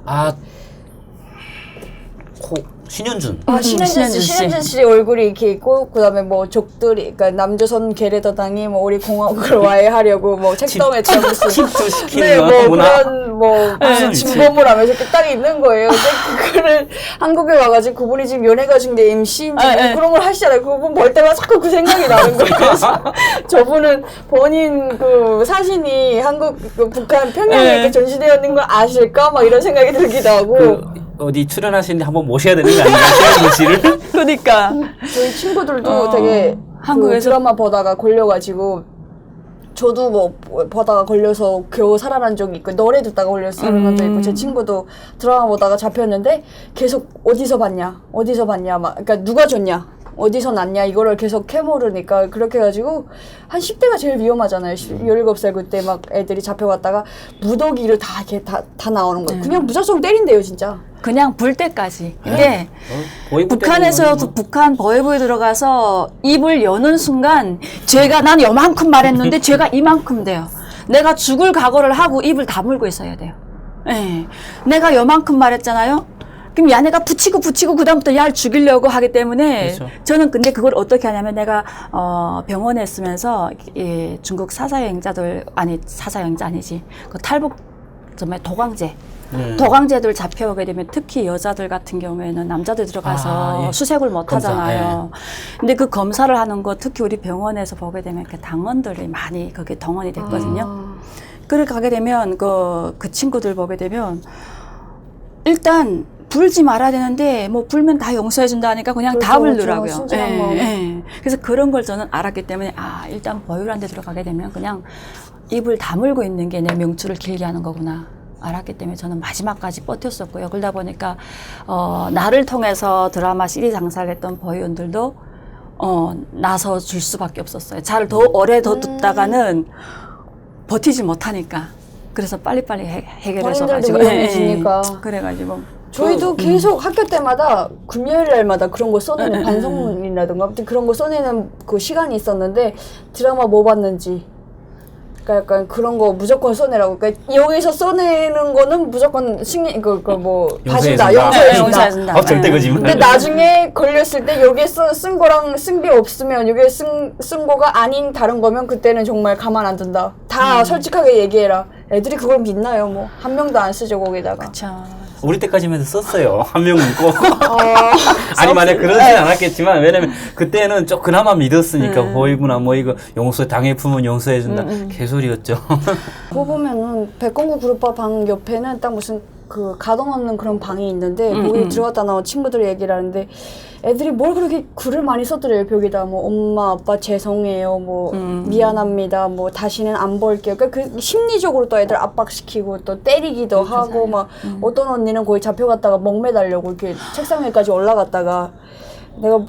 신현준. 신현준 씨 얼굴이 이렇게 있고 그다음에 뭐 적들이 그러니까 남조선 게레더당이 뭐 우리 공화국을 와해하려고 뭐 책동했다고 침투시키는 뭐 거구나. 그런 뭐 무슨 진범을 하면서 그 딱 있는 거예요. 근데 그거를 한국에 와가지고 그분이 지금 연예가 중에 MC인지 뭐 그런 걸 하시잖아요. 그분 볼 때마다 자꾸 그 생각이 나는 거예요. 그래서 저분은 본인 그 사신이 북한 평양에 이렇게 전시되어 있는 걸 아실까? 막 이런 생각이 들기도 하고. 어디 출연하시는데 한번 모셔야 되는 거 아닌가? 신현준 씨를. 그러니까 저희 친구들도 되게 한국에서 그 드라마 보다가 걸려가지고 저도 뭐 보다가 걸려서 겨우 살아난 적이 있고 노래 듣다가 걸려서 살아난 적이 있고 제 친구도 드라마 보다가 잡혔는데 계속 어디서 봤냐 막 그러니까 누가 줬냐 어디서 났냐 이거를 계속 캐모르니까 그렇게 해가지고 한 10대가 제일 위험하잖아요. 17살 그때 막 애들이 잡혀갔다가 무더기를 다 이렇게 다 나오는 거예요. 그냥 무작정 때린대요 진짜. 그냥 불 때까지. 근데 보이부 북한에서도 때문에 북한 보위부에 들어가서 입을 여는 순간 난 요만큼 말했는데 죄가 이만큼 돼요. 내가 죽을 각오를 하고 입을 다물고 있어야 돼요. 예. 내가 요만큼 말했잖아요. 그럼 야네가 붙이고 그다음부터 야를 죽이려고 하기 때문에 그렇죠. 저는 근데 그걸 어떻게 하냐면 내가 병원에 있으면서 중국 사사여행자 아니지 그 탈북 정말 도광제 도강제들 잡혀오게 되면 특히 여자들 같은 경우에는 남자들 들어가서 예. 수색을 못 검사, 하잖아요. 근데 그 검사를 하는 거 특히 우리 병원에서 보게 되면 그 당원들이 많이 거기에 동원이 됐거든요. 그래 가게 되면 그 친구들 보게 되면 일단 불지 말아야 되는데 뭐 불면 다 용서해 준다 하니까 그냥 다 그렇죠, 불더라고요. 순진한 마음. 그래서 그런 걸 저는 알았기 때문에 일단 보혈한 데 들어가게 되면 그냥 입을 다물고 있는 게 내 명추를 길게 하는 거구나 알았기 때문에 저는 마지막까지 버텼었고요. 그러다 보니까 나를 통해서 드라마 CD 장사를 했던 보이원들도 나서 줄 수밖에 없었어요. 잘 더 오래 더 듣다가는 버티지 못하니까. 그래서 빨리빨리 해결해서 본인들도 가지고 위험해지니까. 그래가지고 저희도 계속 학교 때마다 금요일 날마다 그런 거 써내는 반성문이라든가 아무튼 그런 거 써내는 그 시간이 있었는데 드라마 뭐 봤는지 그러니까 약간 그런 거 무조건 써내라고. 그러니까 여기서 써내는 거는 무조건 승리 뭐 봐준다, 용서해준다. 절대 거짓말. 근데 나중에 걸렸을 때 여기에 쓴 거랑 쓴 게 없으면 여기에 쓴 거가 아닌 다른 거면 그때는 정말 가만 안 둔다. 다 솔직하게 얘기해라. 애들이 그걸 믿나요? 뭐 한 명도 안 쓰죠 거기다가. 그쵸. 우리 때까지만 썼어요. 한 명 믿고. 아니 만약 그러진 않았겠지만 왜냐면 그때는 좀 그나마 믿었으니까 보이구나 뭐 이거 용서 당해품은 용서해준다 개소리였죠. 그거 보면은 백건구 그룹바 방 옆에는 딱 무슨 그 가둬 놓는 그런 방이 있는데 거기 들어갔다 나온 친구들이 얘기를 하는데 애들이 뭘 그렇게 글을 많이 써드려요. 벽에다 뭐 엄마 아빠 죄송해요 뭐 미안합니다 뭐 다시는 안 볼게요. 그러니까 그 심리적으로 또 애들 압박시키고 또 때리기도 하고 막 어떤 언니는 거기 잡혀갔다가 목 매달려고 이렇게 책상 위까지 올라갔다가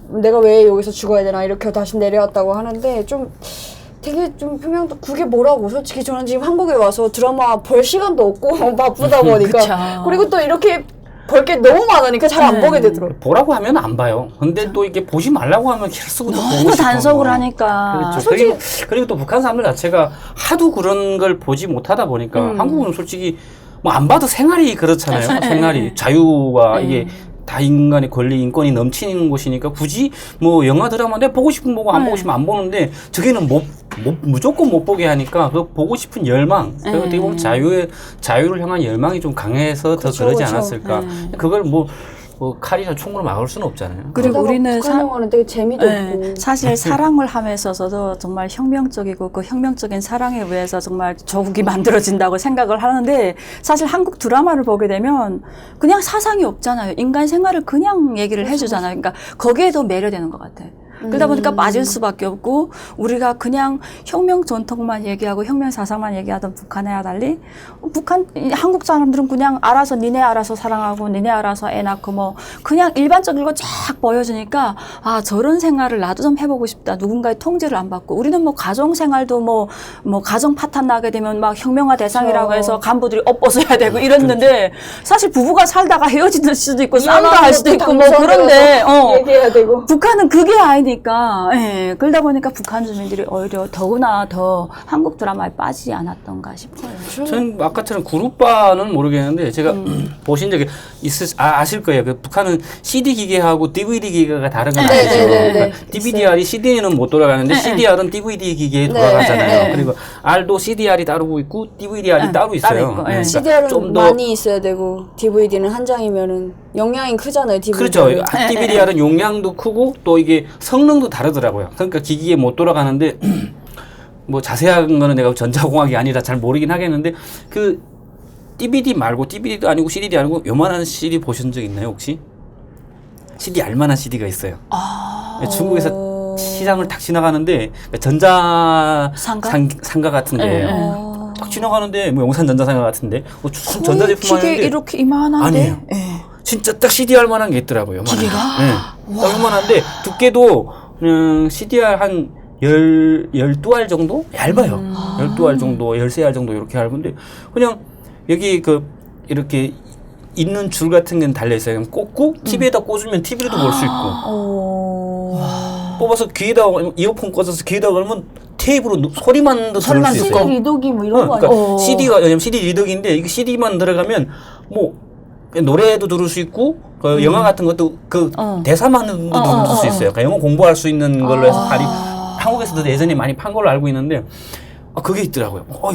내가 왜 여기서 죽어야 되나 이렇게 다시 내려왔다고 하는데 좀 되게 좀 평양도 그게 뭐라고 솔직히 저는 지금 한국에 와서 드라마 볼 시간도 없고 바쁘다 보니까 그쵸. 그리고 또 이렇게 볼 게 너무 많으니까 잘 안 보게 되더라고요. 보라고 하면 안 봐요. 근데 또 이게 보지 말라고 하면 계속 보고 너무 싶어. 단속을 하니까. 그렇죠. 그리고 또 북한 사람들 자체가 하도 그런 걸 보지 못하다 보니까 한국은 솔직히 뭐 안 봐도 생활이 그렇잖아요. 생활이 자유와 이게 다 인간의 권리, 인권이 넘치는 곳이니까 굳이 뭐 영화 드라마 내가 보고 싶으면 보고 안 보고 싶으면 안 보는데 저기는 무조건 못 보게 하니까 그 보고 싶은 열망, 어떻게 보면 자유를 향한 열망이 좀 강해서 더 그러지 않았을까. 그걸 뭐 칼이나 총으로 막을 수는 없잖아요. 그리고 우리는 북한 영화는 되게 재미도 없고 사실 사랑을 함에 있어서도 정말 혁명적이고 그 혁명적인 사랑에 의해서 정말 조국이 만들어진다고 생각을 하는데 사실 한국 드라마를 보게 되면 그냥 사상이 없잖아요. 인간 생활을 그냥 얘기를 해주잖아요. 그러니까 거기에도 매료되는 것 같아요. 그러다 보니까 빠질 수밖에 없고 우리가 그냥 혁명 전통만 얘기하고 혁명 사상만 얘기하던 북한에와 달리 한국 사람들은 그냥 알아서 니네 알아서 사랑하고 니네 알아서 애 낳고 뭐 그냥 일반적인 거 쫙 보여주니까 저런 생활을 나도 좀 해보고 싶다. 누군가의 통제를 안 받고 우리는 뭐 가정 생활도 뭐 가정 파탄 나게 되면 막 혁명화 대상이라고 해서 간부들이 옷 벗어야 되고 이랬는데 사실 부부가 살다가 헤어질 수도 있고 싸움도 할 수도 있고 뭐 그런데 얘기해야 되고 북한은 그게 아니니까 그러다 보니까 북한 주민들이 오히려 더구나 더 한국 드라마에 빠지지 않았던가 싶어요. 전 아까처럼 그룹바는 모르겠는데 제가 보신 적이 아실 거예요. 그 북한은 CD 기계하고 DVD 기계가 다른 건 아시죠? 그러니까 DVDR이 CD는 못 돌아가는데 CDR은 DVD 기계에 돌아가잖아요. 그리고 R도 CDR이 따로 있고 DVDR이 따로 있어요. 따로 있고, CDR은 좀 더 많이 있어야 되고 DVD는 한 장이면은 용량이 크잖아요. 그렇죠. DVDR은 용량도 크고 또 이게 성능도 다르더라고요. 그러니까 기기에 못 돌아가는데 뭐 자세한 거는 내가 전자공학이 아니라 잘 모르긴 하겠는데 그 DVD 말고 DVD도 아니고 CD도 아니고 요만한 CD 보신 적 있나요 혹시? CD 알만한 CD가 있어요. 중국에서 시장을 탁 지나가는데 전자상가 같은 데예요. 탁 지나가는데 뭐 용산 전자상가 같은데 전자제품 기계 이렇게 이만한데 아니에요. 진짜 딱 CDR 만한 게 있더라고요. 기계가? 네. 딱 요만한데 두께도 CDR 한 12알 정도? 얇아요. 12알 정도, 13알 정도 이렇게 얇은데 그냥 여기 이렇게 있는 줄 같은 게 달려있어요. 그냥 꽂고 TV에다 꽂으면 TV로도 볼 수 있고 뽑아서 귀에다 이어폰 꽂아서 귀에다 걸면 테이프로 소리만 더 들을 수 있어요. CD 리더기 뭐 이런 거 아니야? 그러니까 CD가 왜냐면 CD 리더기인데 이게 CD만 들어가면 뭐 노래도 들을 수 있고 그 영화 같은 것도 그 대사만 들을 수 있어요. 그러니까 영어 공부할 수 있는 걸로 해서 한국에서도 예전에 많이 판 걸로 알고 있는데 그게 있더라고요. 이거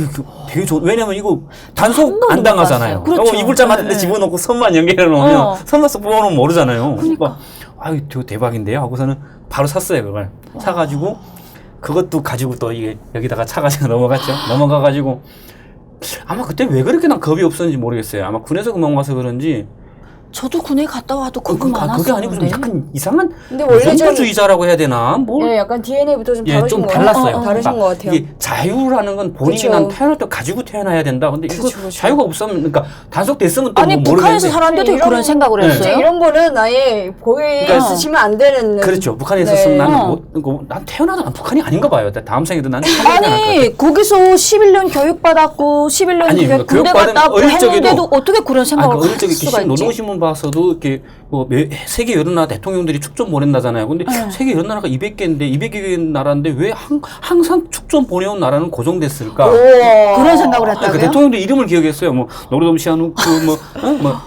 되게 좋은, 왜냐면 이거 단속 번도 안 못 당하잖아요. 봤어요. 그렇죠. 이불자 같은 데 네. 집어넣고 선만 연결해 놓으면 선만 쏙 뽑아놓으면 모르잖아요. 그러니까. 이거 대박인데요? 하고서는 바로 샀어요, 그걸. 사가지고 그것도 가지고 또 이게 여기다가 차가지고 넘어갔죠. 넘어가가지고 아마 그때 왜 그렇게 난 겁이 없었는지 모르겠어요. 아마 군에서 그만 와서 그런지. 저도 군에 갔다 와도 겁이 그게 아니고 좀 많았었는데. 약간 이상한 근데 원래 좀 유전주의자라고 해야 되나? 뭘? 네, 약간 DNA부터 좀 예, 다르신 좀 것 달랐어요. 같아요. 다르신 그러니까 것 같아요. 이게 자유라는 건 본인이 그쵸. 난 태어날 때 가지고 태어나야 된다. 근데 이거 그쵸. 자유가 없으면, 그러니까 단속됐으면 또 아니 뭐 북한에서 모르겠는데. 살았는데도 이런- 그런 생각을 네. 했어요. 이제 이런 거는 아예 거기에 그러니까 쓰시면 안 되는. 그렇죠. 북한에 네. 있었으면 나는 난 태어나도 난 북한이 아닌가 봐요. 다음 생에도 난 북한이 아닐 것 같아요. 아니 거기서 11년 교육받았고 11년 아니, 군대 교육받은 갔다 왔고 어릴 적에도- 했는데도 어떻게 그런 생각을 어릴 할 적에 수가 있지? 노동신문 봐서도 이렇게 뭐 세계 여러 나라 대통령들이 축전 보낸다잖아요. 근데 세계 여러 나라가 200개인데 200개 나라인데 왜 항상 축전 보내온 나라는 고정됐을까? 그런 생각을 그 했다고요? 대통령들 이름을 기억했어요. 뭐 노르돔 시아누크,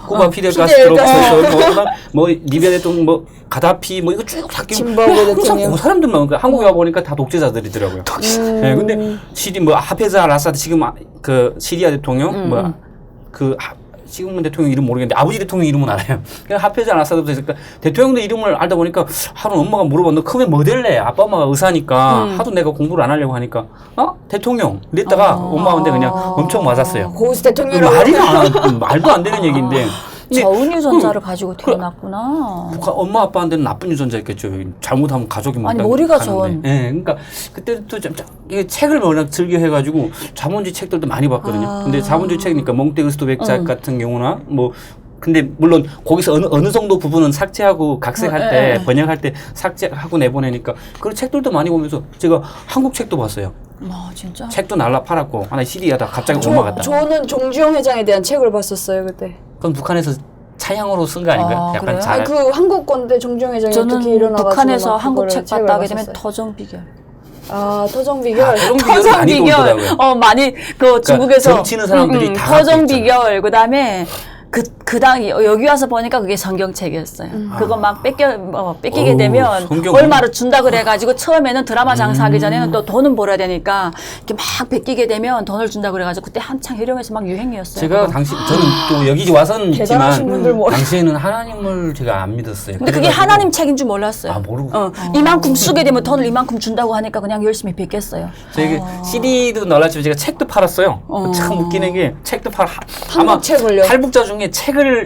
쿠바 피델 피델 카스트로, 카스트로. 뭐 리비아 대통령, 뭐 가다피, 뭐 이거 쭉 다 짐바브웨 항상 대통령. 그 사람들만 그러니까 한국에 와 보니까 다 독재자들이더라고요. 네, 근데 뭐 하페즈 알 아사드 지금 그 시리아 대통령, 지금은 대통령 이름 모르겠는데 아버지 대통령 이름은 알아요. 그냥 하페즈 알 아사드부터 그러니까 대통령들 이름을 알다 보니까 하루 엄마가 물어봐. 너 크면 뭐 될래? 아빠 엄마가 의사니까 하도 내가 공부를 안 하려고 하니까 대통령 이랬다가 엄마한테 그냥 엄청 맞았어요. 고우스 대통령이라고. 말도 안 되는 얘기인데. 근데 저운 유전자를 가지고 태어났구나. 엄마 아빠한테는 나쁜 유전자였겠죠. 잘못하면 가족이 못 아니, 머리가 가는데. 좋은. 예, 그러니까 그때도 이게 책을 워낙 즐겨 해가지고 자본주의 책들도 많이 봤거든요. 근데 자본주의 책이니까 몽테그스토 백작 같은 경우나 뭐 근데 물론 거기서 어느 정도 부분은 삭제하고 각색할 때 번역할 때 삭제하고 내보내니까 그런 책들도 많이 보면서 제가 한국 책도 봤어요. 진짜? 책도 날라 팔았고 하나 CD하다 갑자기 넘어갔다. 저는 정주영 회장에 대한 책을 봤었어요 그때. 그건 북한에서 차양으로 쓴 거 아닌가요? 약간 그래요? 잘. 그 한국 건데 정주영 회장이 어떻게 저는 일어나가지고 북한에서 막 한국 그거를 책 책을 봤다 하게 되면 봤었어요. 터정비결. 터정비결. 터정비결 많이 돌더라고요. 많이 그 중국에서 정치는 사람들이 다 갖고 터정비결 그다음에 그 여기 와서 보니까 그게 성경책이었어요. 그거 막 뺏기게 어우, 되면 성경. 얼마를 준다 그래가지고 처음에는 드라마 장사하기 전에는 또 돈은 벌어야 되니까 이렇게 막 뺏기게 되면 돈을 준다 그래가지고 그때 한창 해령에서 막 유행이었어요. 제가 그거. 저는 또 여기 와서는 대단하신 분들 있지만 뭐. 당시에는 하나님을 제가 안 믿었어요. 근데 그게 그래가지고- 하나님 책인 줄 몰랐어요. 모르고. 이만큼 쓰게 되면 돈을 이만큼 준다고 하니까 그냥 열심히 뺏겼어요. 제가 CD도 놀랐지만 제가 책도 팔았어요. 참 웃기는 게 책도 아마 책을요? 탈북자 중에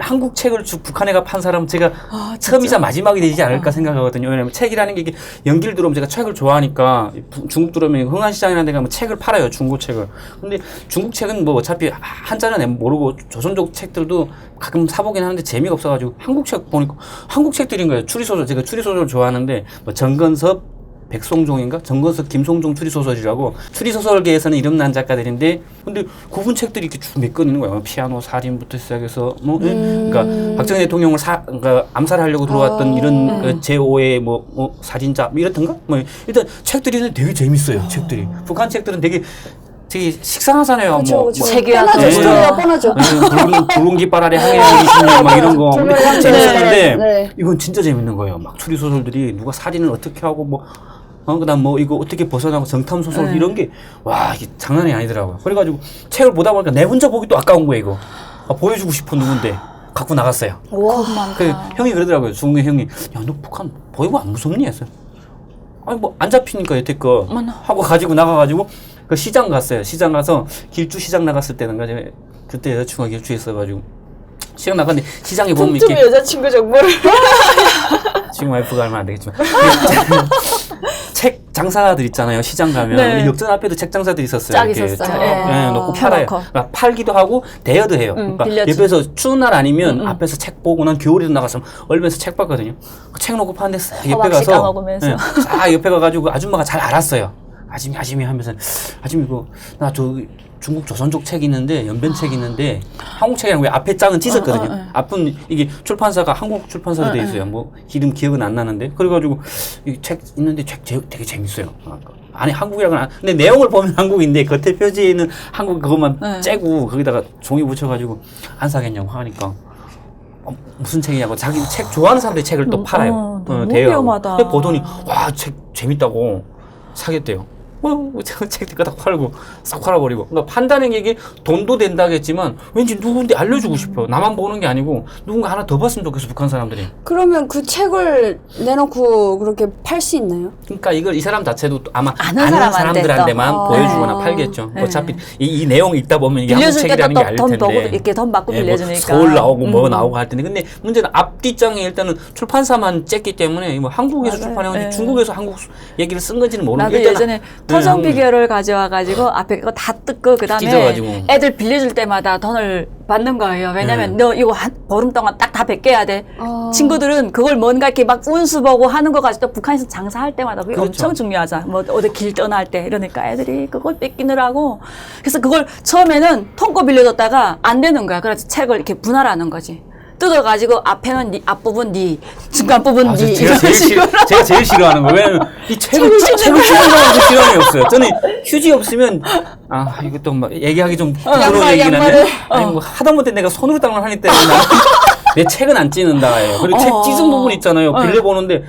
한국 책을 북한에 가 판 사람은 제가 처음이자 마지막이 되지 않을까 생각하거든요. 왜냐면 책이라는 게 이게 연길 들어오면 제가 책을 좋아하니까 중국 들어오면 흥한시장이라는 데 가면 책을 팔아요. 중국 책을. 근데 중국 책은 뭐 어차피 한자는 모르고 조선족 책들도 가끔 사보긴 하는데 재미가 없어가지고 한국 책 보니까 한국 책들인 거예요. 추리소설. 제가 추리소설 좋아하는데 뭐 정건섭 백송종인가? 정건섭, 김송종 추리소설이라고 추리소설계에서는 이름 난 작가들인데 근데 구분 책들이 이렇게 쭉 몇 건 있는 거예요. 피아노 살인부터 시작해서 그러니까 박정희 대통령을 그러니까 암살하려고 들어왔던 이런 그 제5의 뭐 살인자 뭐 이렇던가? 뭐 일단 책들이 되게 재밌어요. 책들이. 북한 책들은 되게 식상하잖아요. 그렇죠. 책이야. 뻔하죠. 네. 스토리가 뻔하죠. 붉은 깃발 아래 항해하는 20년 막 이런 거. 근데 그건 재밌었는데 네. 이건 진짜 재밌는 거예요. 막 추리소설들이 누가 살인을 어떻게 하고 그다음 이거 어떻게 벗어나고 정탐소설 이런 게 와 이게 장난이 아니더라고요. 그래가지고 책을 보다 보니까 내 혼자 보기도 아까운 거예요 이거. 보여주고 싶은 누군데 갖고 나갔어요. 그 형이 그러더라고요. 중국의 형이 야 너 북한 보이고 안 무섭니 했어요. 아니 뭐 안 잡히니까 여태껏 하고 가지고 나가가지고 그 시장 갔어요. 시장 가서 길주 시장 나갔을 때는가 제가 그때 여자친구가 길주에 있어가지고 시장 나갔는데 시장에 보면 틈틈이 이렇게 여자친구 정보를. 지금 와이프가 알면 안 되겠지만 책 장사들 있잖아요. 시장 가면 네. 근데 역전 앞에도 책 장사들이 있었어요. 짝 이렇게 있었어요. 쫙, 네. 놓고 팔아요. 펴놓고. 그러니까 팔기도 하고 대여도 해요. 그러니까 빌려주. 옆에서 추운 날 아니면 앞에서 책 보고 난 겨울에도 나가서 얼면서 책 봤거든요. 그 책 놓고 파는데 싹 옆에 호박씨 가서 까먹으면서. 싹 옆에 가가지고 아줌마가 잘 알았어요. 아줌이 하면서 아줌 이거 나 중국 조선족 책 있는데 연변 책 있는데 한국 책이랑 왜 앞에 장은 찢었거든요. 앞은 이게 출판사가 한국 출판사로 돼 있어요. 뭐 이름 기억은 안 나는데 그래가지고 이 책 있는데 책 되게 재밌어요. 안에 한국이랑은 근데 내용을 보면 한국인데 겉에 표지에는 한국 그것만 째고 거기다가 종이 붙여가지고 안 사겠냐고 하니까 무슨 책이냐고 자기 책 좋아하는 사람들이 책을 또 팔아요. 너무 대여하고. 위험하다. 근데 보더니 와 책 재밌다고 사겠대요. 책 갖다 팔고 싹 팔아버리고. 그러니까 판다는 게 이게 돈도 된다겠지만 왠지 누군데 알려주고 싶어. 나만 보는 게 아니고 누군가 하나 더 봤으면 좋겠어, 북한 사람들이. 그러면 그 책을 내놓고 그렇게 팔 수 있나요? 그러니까 이걸 이 사람 자체도 아마 아는 아는 사람한테 사람들한테만 또. 보여주거나 네. 팔겠죠. 네. 어차피 이 내용 읽다 보면 이게 한국 빌려줄 책이라는 게 때도 알 돈 텐데. 보고 이렇게 돈 받고 예, 뭐 빌려주니까. 서울 나오고 뭐 나오고 할 텐데. 근데 문제는 앞뒷장에 일단은 출판사만 쬐기 때문에 뭐 한국에서 맞아요. 출판해 예. 중국에서 한국 얘기를 쓴 건지는 모르는데 나도 예전에 터전 한국- 비결을 가져와가지고 앞에 그거 다 뜯고 그다음에 찢어가지고. 애들 빌려줄 때마다 돈을 받는 거예요. 왜냐면 네. 너 이거 한 보름 동안 딱 다 베껴야 돼. 아. 친구들은 그걸 뭔가 이렇게 막 운수 보고 하는 거 가지고 북한에서 장사할 때마다 그게 그렇죠. 엄청 중요하잖아. 뭐 어디 길 떠날 때 이러니까 애들이 그걸 뺏기느라고 그래서 그걸 처음에는 통고 빌려줬다가 안 되는 거야. 그래서 책을 이렇게 분할하는 거지. 뜯어가지고 앞에는 니, 앞부분 니, 중간 부분 니. 제가 제일 싫어하는 거예요. 왜냐면 이 책을 쓰는 거하고 시간이 없어요. 저는 휴지 없으면 이것도 막 얘기하기 좀 부끄러운 얘기긴 한데 아니 뭐 하다못해 내가 손으로 닦는 하기 때문에 내 책은 안 찢는다 해요. 그리고 책 찢은 부분 있잖아요. 빌려보는데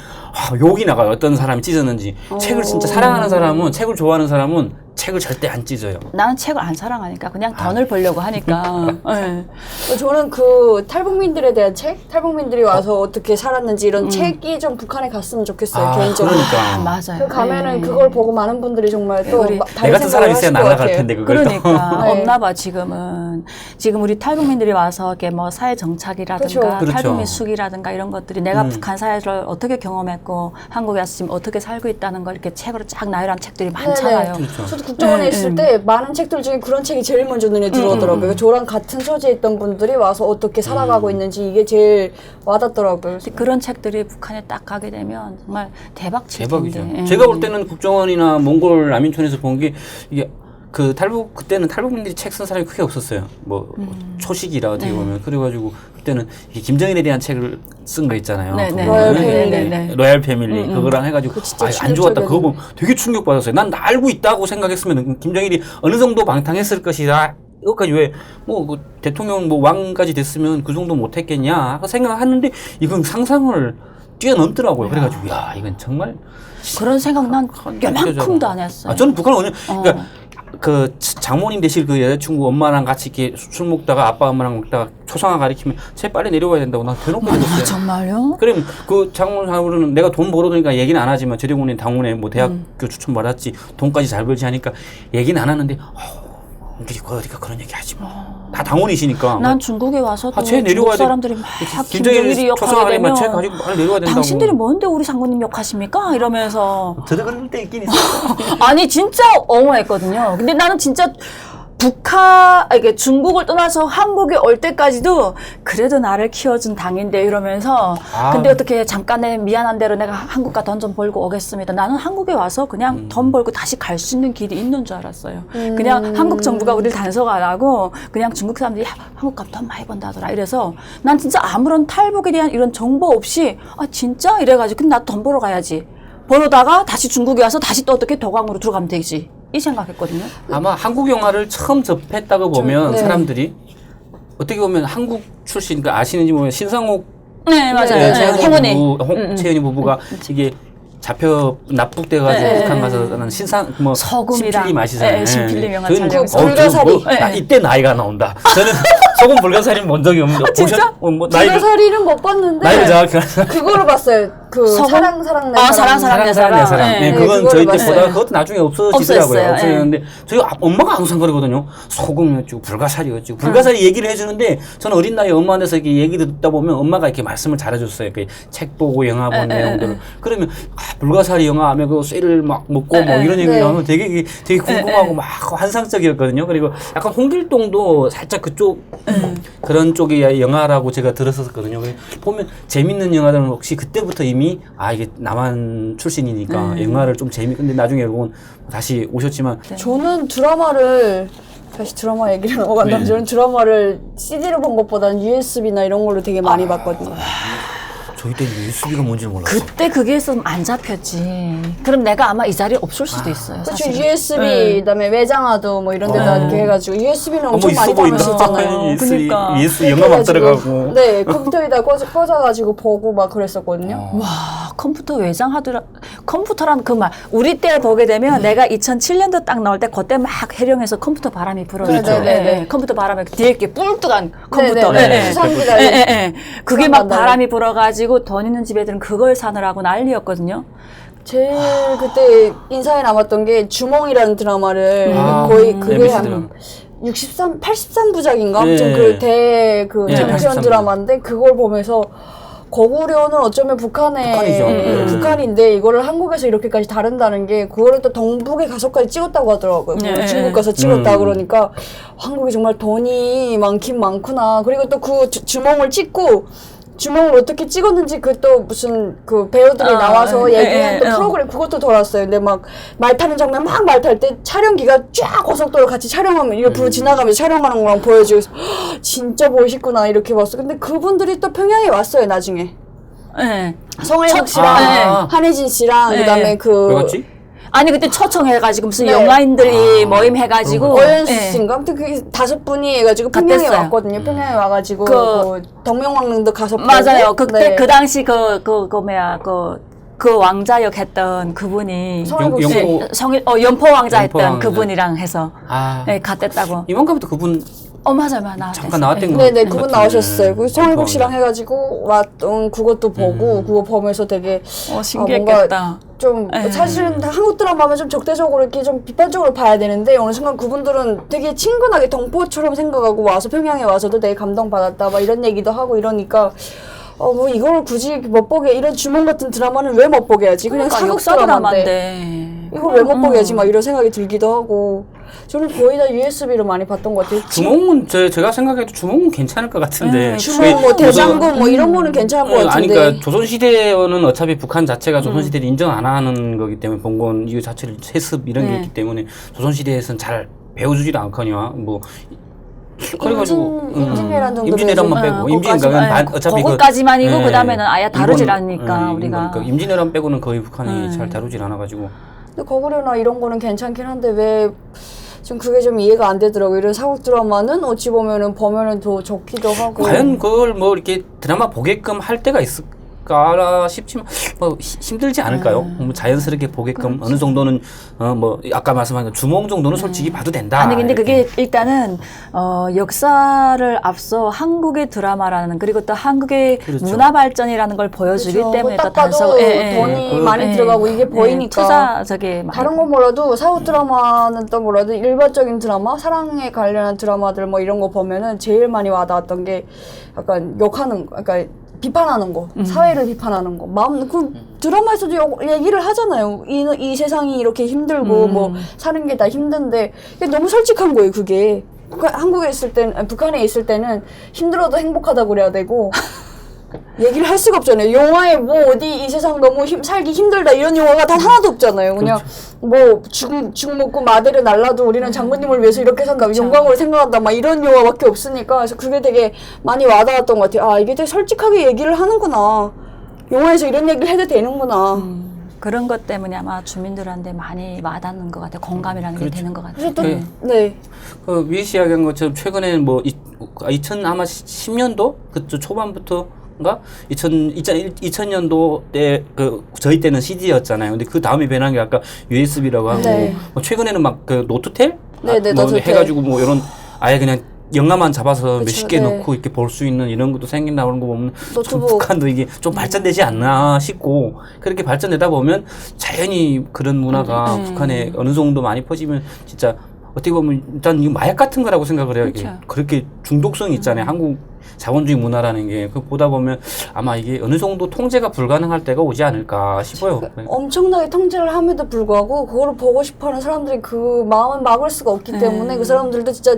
욕이 나가요. 어떤 사람이 찢었는지. 책을 진짜 사랑하는 사람은, 책을 좋아하는 사람은 책을 절대 안 찢어요. 나는 책을 안 사랑하니까 그냥 돈을 벌려고 하니까. 예. 저는 그 탈북민들에 대한 책, 탈북민들이 와서 어떻게 살았는지 이런 책이 좀 북한에 갔으면 좋겠어요. 개인적으로. 그러니까. 맞아요. 그 가면은 예. 그걸 보고 많은 분들이 정말 또 우리- 다른 내 같은 사람이 있어야 생각을 하실 것 날아갈 같아요. 텐데 그걸 또. 그러니까 네. 없나 봐 지금은. 지금 우리 탈북민들이 와서 이렇게 뭐 사회 정착이라든가 그렇죠. 탈북민 숙이라든가 이런 것들이 내가 북한 사회를 어떻게 경험했고 한국에 와서 지금 어떻게 살고 있다는 걸 이렇게 책으로 쫙 나열한 책들이 많잖아요. 네네. 그렇죠. 저도 국정원에 네, 있을 때 많은 책들 중에 그런 책이 제일 먼저 눈에 들어오더라고요. 저랑 같은 소재에 있던 분들이 와서 어떻게 살아가고 있는지 이게 제일 와닿더라고요. 그런 책들이 북한에 딱 가게 되면 정말 대박 칠 대박이죠. 텐데. 예. 제가 볼 때는 국정원이나 몽골 남인촌에서 본 게 이게 그 그때는 탈북민들이 책 쓴 사람이 크게 없었어요. 뭐 초식이라 어떻게 보면 그래가지고 그때는 이 김정일에 대한 책을 쓴 거 있잖아요. 네, 그거 네. 로얄 보면은 패밀리. 네, 네. 로얄 패밀리 그거랑 해가지고 진짜 안 좋았다. 그거 충격적이었는데. 보면 되게 충격받았어요. 난 알고 있다고 생각했으면 김정일이 어느 정도 방탕했을 것이다. 여기까지 왜 뭐 대통령 뭐 왕까지 됐으면 그 정도 못했겠냐 생각하는데 이건 상상을 뛰어넘더라고요. 그래가지고 야 이건 정말 그런 생각 난 요만큼도 안 했어요. 저는 북한은 그러니까 그 장모님 되실 그 여자친구 엄마랑 같이 이렇게 술 먹다가 아빠 엄마랑 먹다가 초상화 가리키면 쟤 빨리 내려와야 된다고 나 대놓고 얘기했어요. 정말요? 그럼 그 장모님하고는 내가 돈 벌어두니까 얘기는 안 하지만 저대군인 당원에 뭐 대학교 추천 받았지 돈까지 잘 벌지 하니까 얘기는 안 하는데 우리 어디가 그런 얘기 하지 마. 다 당원이시니까. 난 중국에 와서도 쟤 중국 내려와야 돼. 사람들이 막 김정일이 욕하게 초상화리만 쟤 되면 가지고 빨리 내려와야 된다고. 당신들이 뭔데 우리 장군님 욕하십니까? 이러면서 저도 그럴 때 있긴 있어요. 아니 진짜 어마했거든요. 근데 나는 진짜 이게 중국을 떠나서 한국에 올 때까지도 그래도 나를 키워준 당인데 이러면서 근데 어떻게 잠깐의 미안한 대로 내가 한국가 돈 좀 벌고 오겠습니다. 나는 한국에 와서 그냥 돈 벌고 다시 갈 수 있는 길이 있는 줄 알았어요. 그냥 한국 정부가 우리를 단속 안 하고 그냥 중국 사람들이 한국 가면 돈 많이 번다더라 이래서 난 진짜 아무런 탈북에 대한 이런 정보 없이 진짜 이래가지고 근데 나도 돈 벌어 가야지. 벌어다가 다시 중국에 와서 다시 또 어떻게 도광으로 들어가면 되지. 이 생각했거든요. 아마 한국 영화를 처음 접했다고 보면 네. 사람들이 어떻게 보면 한국 출신 그 아시는지 모르겠는데 신상옥 네, 맞아요. 네, 행운이. 최은희 부부가 이게 잡혀 납북돼가지고 네, 북한 가서 는 신상 소금이랑 신필리 마시잖아요. 네, 신필리 명한 저는 촬영에서. 불가사리. 이때 나이가 나온다. 저는 소금 불가사리는 본 적이 없는데 진짜? 뭐 나이를 불가사리는 못 봤는데 나이를 정확히 그거를 봤어요. 그 서금? 사랑 내 사랑 사랑 내 내 사람. 네. 네, 네, 그건 그거를 저희 때 봤어요. 보다가 그것도 나중에 없어지더라고요. 없어졌어요. 없어졌는데 저희 엄마가 항상 그러거든요. 소금이었죠, 불가사리였죠. 불가사리 얘기를 해주는데 저는 어린 나이에 엄마한테서 이렇게 얘기 듣다 보면 엄마가 이렇게 말씀을 잘해줬어요. 책 보고 영화 본 내용들을. 그러면 불가사리 영화 하면 그 쇠를 막 먹고 뭐 이런 얘기를 하면 되게 궁금하고 막 환상적이었거든요. 그리고 약간 홍길동도 살짝 그쪽 그런 쪽의 영화라고 제가 들었었거든요. 보면 재밌는 영화들은 혹시 그때부터 이미 이게 남한 출신이니까 영화를 좀 근데 나중에 여러분 다시 오셨지만 저는 드라마를 다시 드라마 얘기를 넘어간다면 저는 드라마를 CD로 본 것보다는 USB나 이런 걸로 되게 많이 봤거든요. 저희 때 USB가 뭔지를 몰랐어. 그때 그게 있으면 안 잡혔지. 그럼 내가 아마 이 자리에 없을 수도 있어요. 그렇죠. 사실은. USB 그다음에 외장하드 뭐 이런 데다 이렇게 해가지고 USB는 엄청 많이 담으시잖아요. 그러니까. USB 영화 막 들어가고. 네, 컴퓨터에다 꽂아가지고 보고 막 그랬었거든요. 와, 컴퓨터 외장하더라. 컴퓨터란 그 말. 우리 때 보게 되면 내가 2007년도 딱 나올 때 그때 막 해령에서 컴퓨터 바람이 불어요. 그렇죠. 컴퓨터 바람에 뒤에 이렇게 뿔뚝한 컴퓨터. 네네네. 수상기가 그게 막 난다고. 바람이 불어가지고 돈 있는 집 애들은 그걸 사느라고 난리였거든요. 제일 그때 인상에 남았던 게 주몽이라는 드라마를 거의 그게 MBC 한 드라마. 83부작인가? 네. 아무튼 그 네, 장편 83 드라마인데 그걸 보면서 거구려는 어쩌면 북한이죠. 북한인데 이거를 한국에서 이렇게까지 다룬다는 게 그거를 또 동북에 가서까지 찍었다고 하더라고요. 네. 중국 가서 찍었다 그러니까 한국이 정말 돈이 많긴 많구나. 그리고 또 그 주몽을 찍고 주몽을 어떻게 찍었는지 그 또 무슨 그 배우들이 나와서 얘기한 또 프로그램 그것도 돌았어요. 근데 막 말 타는 장면 막 말 탈 때 촬영기가 쫙 고속도로 같이 촬영하면 이렇게 지나가면서 촬영하는 거랑 보여주고 진짜 멋있구나 이렇게 봤어. 근데 그분들이 또 평양에 왔어요 나중에. 네. 성혜석 씨랑 한혜진 씨랑 그다음에 그 왜였지? 아니 그때 초청해가지고 무슨 네. 영화인들이 모임 해가지고 오연수 씨인가? 아무튼 그 5분이 해가지고 평양에 갔댔어요. 왔거든요. 평양에 와가지고 그 덕명왕릉도 가서 맞아요. 보고. 그때 네. 그 당시 그 왕자역 했던 그분이 성혜국 씨. 연포 왕자 했던 왕자. 그분이랑 해서 네, 갔댔다고. 이번까부터 그분 맞아요. 잠깐 나왔던 거. 네네 그분 나오셨어요. 그 성혜국 연포 씨랑 해가지고 왔던 그것도 보고 그거 보면서 되게 신기했겠다. 좀 사실은 한국 드라마 하면 좀 적대적으로 이렇게 좀 비판적으로 봐야 되는데 어느 순간 그분들은 되게 친근하게 동포처럼 생각하고 와서 평양에 와서도 되게 감동받았다 막 이런 얘기도 하고 이러니까 뭐 이걸 굳이 못 보게 이런 주몽 같은 드라마는 왜 못 보게 하지? 그냥 그러니까 사극 역사 드라마인데 드라마인데 이걸 왜 못 보게 하지? 막 이런 생각이 들기도 하고 저는 거의 다 USB로 많이 봤던 것 같아요. 주몽은 제가 생각해도 주몽은 괜찮을 것 같은데. 주몽 뭐 대장군 뭐 이런 거는 괜찮을 것 아니 같은데. 그러니까 조선시대는 어차피 북한 자체가 조선시대를 인정 안 하는 거기 때문에 봉건 이거 자체를 세습 이런 게 있기 때문에 조선시대에서는 잘 배워주지도 않거니와 뭐 그래가지고 임진왜란 정도 임진왜란만 빼고 임진왜란 어차피 그거까지만이고 예, 그다음에는 아예 다루질 이건, 않으니까 우리가 그러니까 임진왜란 빼고는 거의 북한이 잘 다루질 않아가지고 근데 거구려나 이런 거는 괜찮긴 한데 왜 좀 그게 좀 이해가 안 되더라고요. 이런 사극 드라마는 어찌 보면은 보면은 더 좋기도 하고. 과연 그걸 뭐 이렇게 드라마 보게끔 할 때가 있을까 싶지만 뭐 힘들지 않을까요? 뭐 자연스럽게 보게끔 어느 정도는 뭐 아까 말씀하신 주몽 정도는 솔직히 봐도 된다. 아니 근데 이렇게. 그게 일단은 역사를 앞서 한국의 드라마라는 그리고 또 한국의 그렇죠. 문화 발전이라는 걸 보여주기 그렇죠. 때문에 딱 또 봐도 단서 돈이 많이 들어가고 이게 보이니까. 투자 저게 다른 건 몰라도 사극 드라마는 또 몰라도 일반적인 드라마, 사랑에 관련한 드라마들 뭐 이런 거 보면은 제일 많이 와닿았던 게 약간 욕하는 거, 그러니까 비판하는 거, 사회를 비판하는 거. 그 드라마에서도 얘기를 하잖아요. 이 세상이 이렇게 힘들고 뭐 사는 게 다 힘든데 이게 너무 솔직한 거예요. 그게 한국에 있을 때는 북한에 있을 때는 힘들어도 행복하다고 그래야 되고. 얘기를 할 수가 없잖아요. 영화에 뭐 어디 이 세상 너무 살기 힘들다 이런 영화가 단 하나도 없잖아요. 그냥 뭐 죽 먹고 마대를 날라도 우리는 장군님을 위해서 이렇게 산다. 영광으로 생각한다. 막 이런 영화밖에 없으니까 그래서 그게 되게 많이 와닿았던 것 같아요. 아 이게 되게 솔직하게 얘기를 하는구나. 영화에서 이런 얘기를 해도 되는구나. 그런 것 때문에 아마 주민들한테 많이 와닿는 것 같아요. 공감이라는 게 되는 것 같아요. 그래서 또 네. 그 위에 씨 이야기한 것처럼 최근에 뭐 2010년도 그 초반부터 가 2000년도 때 그 저희 때는 CD였잖아요. 근데 그 다음에 변한 게 아까 USB라고 하고 네. 뭐 최근에는 막 그 노트텔 네네, 뭐 노트텔. 해가지고 뭐 이런 아예 그냥 영화만 잡아서 몇십 개 네. 넣고 이렇게 볼 수 있는 이런 것도 생긴다 그런 거 보면 좀 노트북. 북한도 이게 좀 발전되지 않나 싶고 그렇게 발전되다 보면 자연히 그런 문화가 북한에 어느 정도 많이 퍼지면 진짜 어떻게 보면 일단 이거 마약 같은 거라고 생각을 해요. 이게 그렇죠. 그렇게 중독성이 있잖아요. 한국 자본주의 문화라는 게 그 보다 보면 아마 이게 어느 정도 통제가 불가능할 때가 오지 않을까 싶어요. 엄청나게 통제를 함에도 불구하고 그거를 보고 싶어하는 사람들이 그 마음을 막을 수가 없기 때문에 그 사람들도 진짜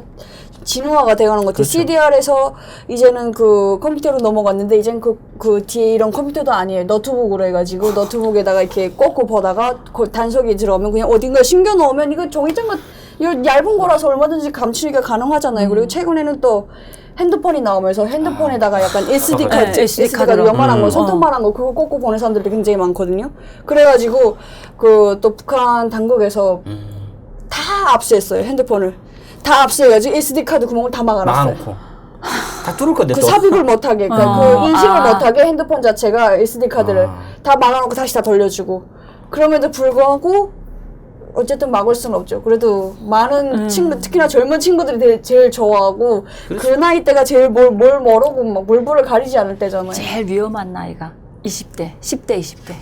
진화가 돼가는 것 같아요. 그렇죠. CDR에서 이제는 그 컴퓨터로 넘어갔는데 이젠 그 뒤에 이런 컴퓨터도 아니에요. 너트북으로 해가지고 너트북에다가 이렇게 꽂고 보다가 그 단속이 들어오면 그냥 어딘가 숨겨 놓으면 이거 종이장 이거 얇은 거라서 얼마든지 감추기가 가능하잖아요. 그리고 최근에는 또 핸드폰이 나오면서 핸드폰에다가 약간 SD 카드, 네, SD 카드 카드로. 요만한 거, 손톱만한 거 그거 꽂고 보는 사람들이 굉장히 많거든요. 그래가지고 그 또 북한 당국에서 다 압수했어요. 핸드폰을 다 압수해가지고 SD 카드 구멍을 다 막아놨어요. 막아놓고 다 뚫을 건데 그 또. 삽입을 못하게, 그러니까 그 인식을 못하게 핸드폰 자체가 SD 카드를 다 막아놓고 다시 다 돌려주고 그럼에도 불구하고 어쨌든 막을 수는 없죠. 그래도 많은 친구, 특히나 젊은 친구들이 제일 좋아하고 그 나이 때가 제일 뭘 모르고 막 몰부를 가리지 않을 때잖아요. 제일 위험한 나이가 20대, 10대, 20대.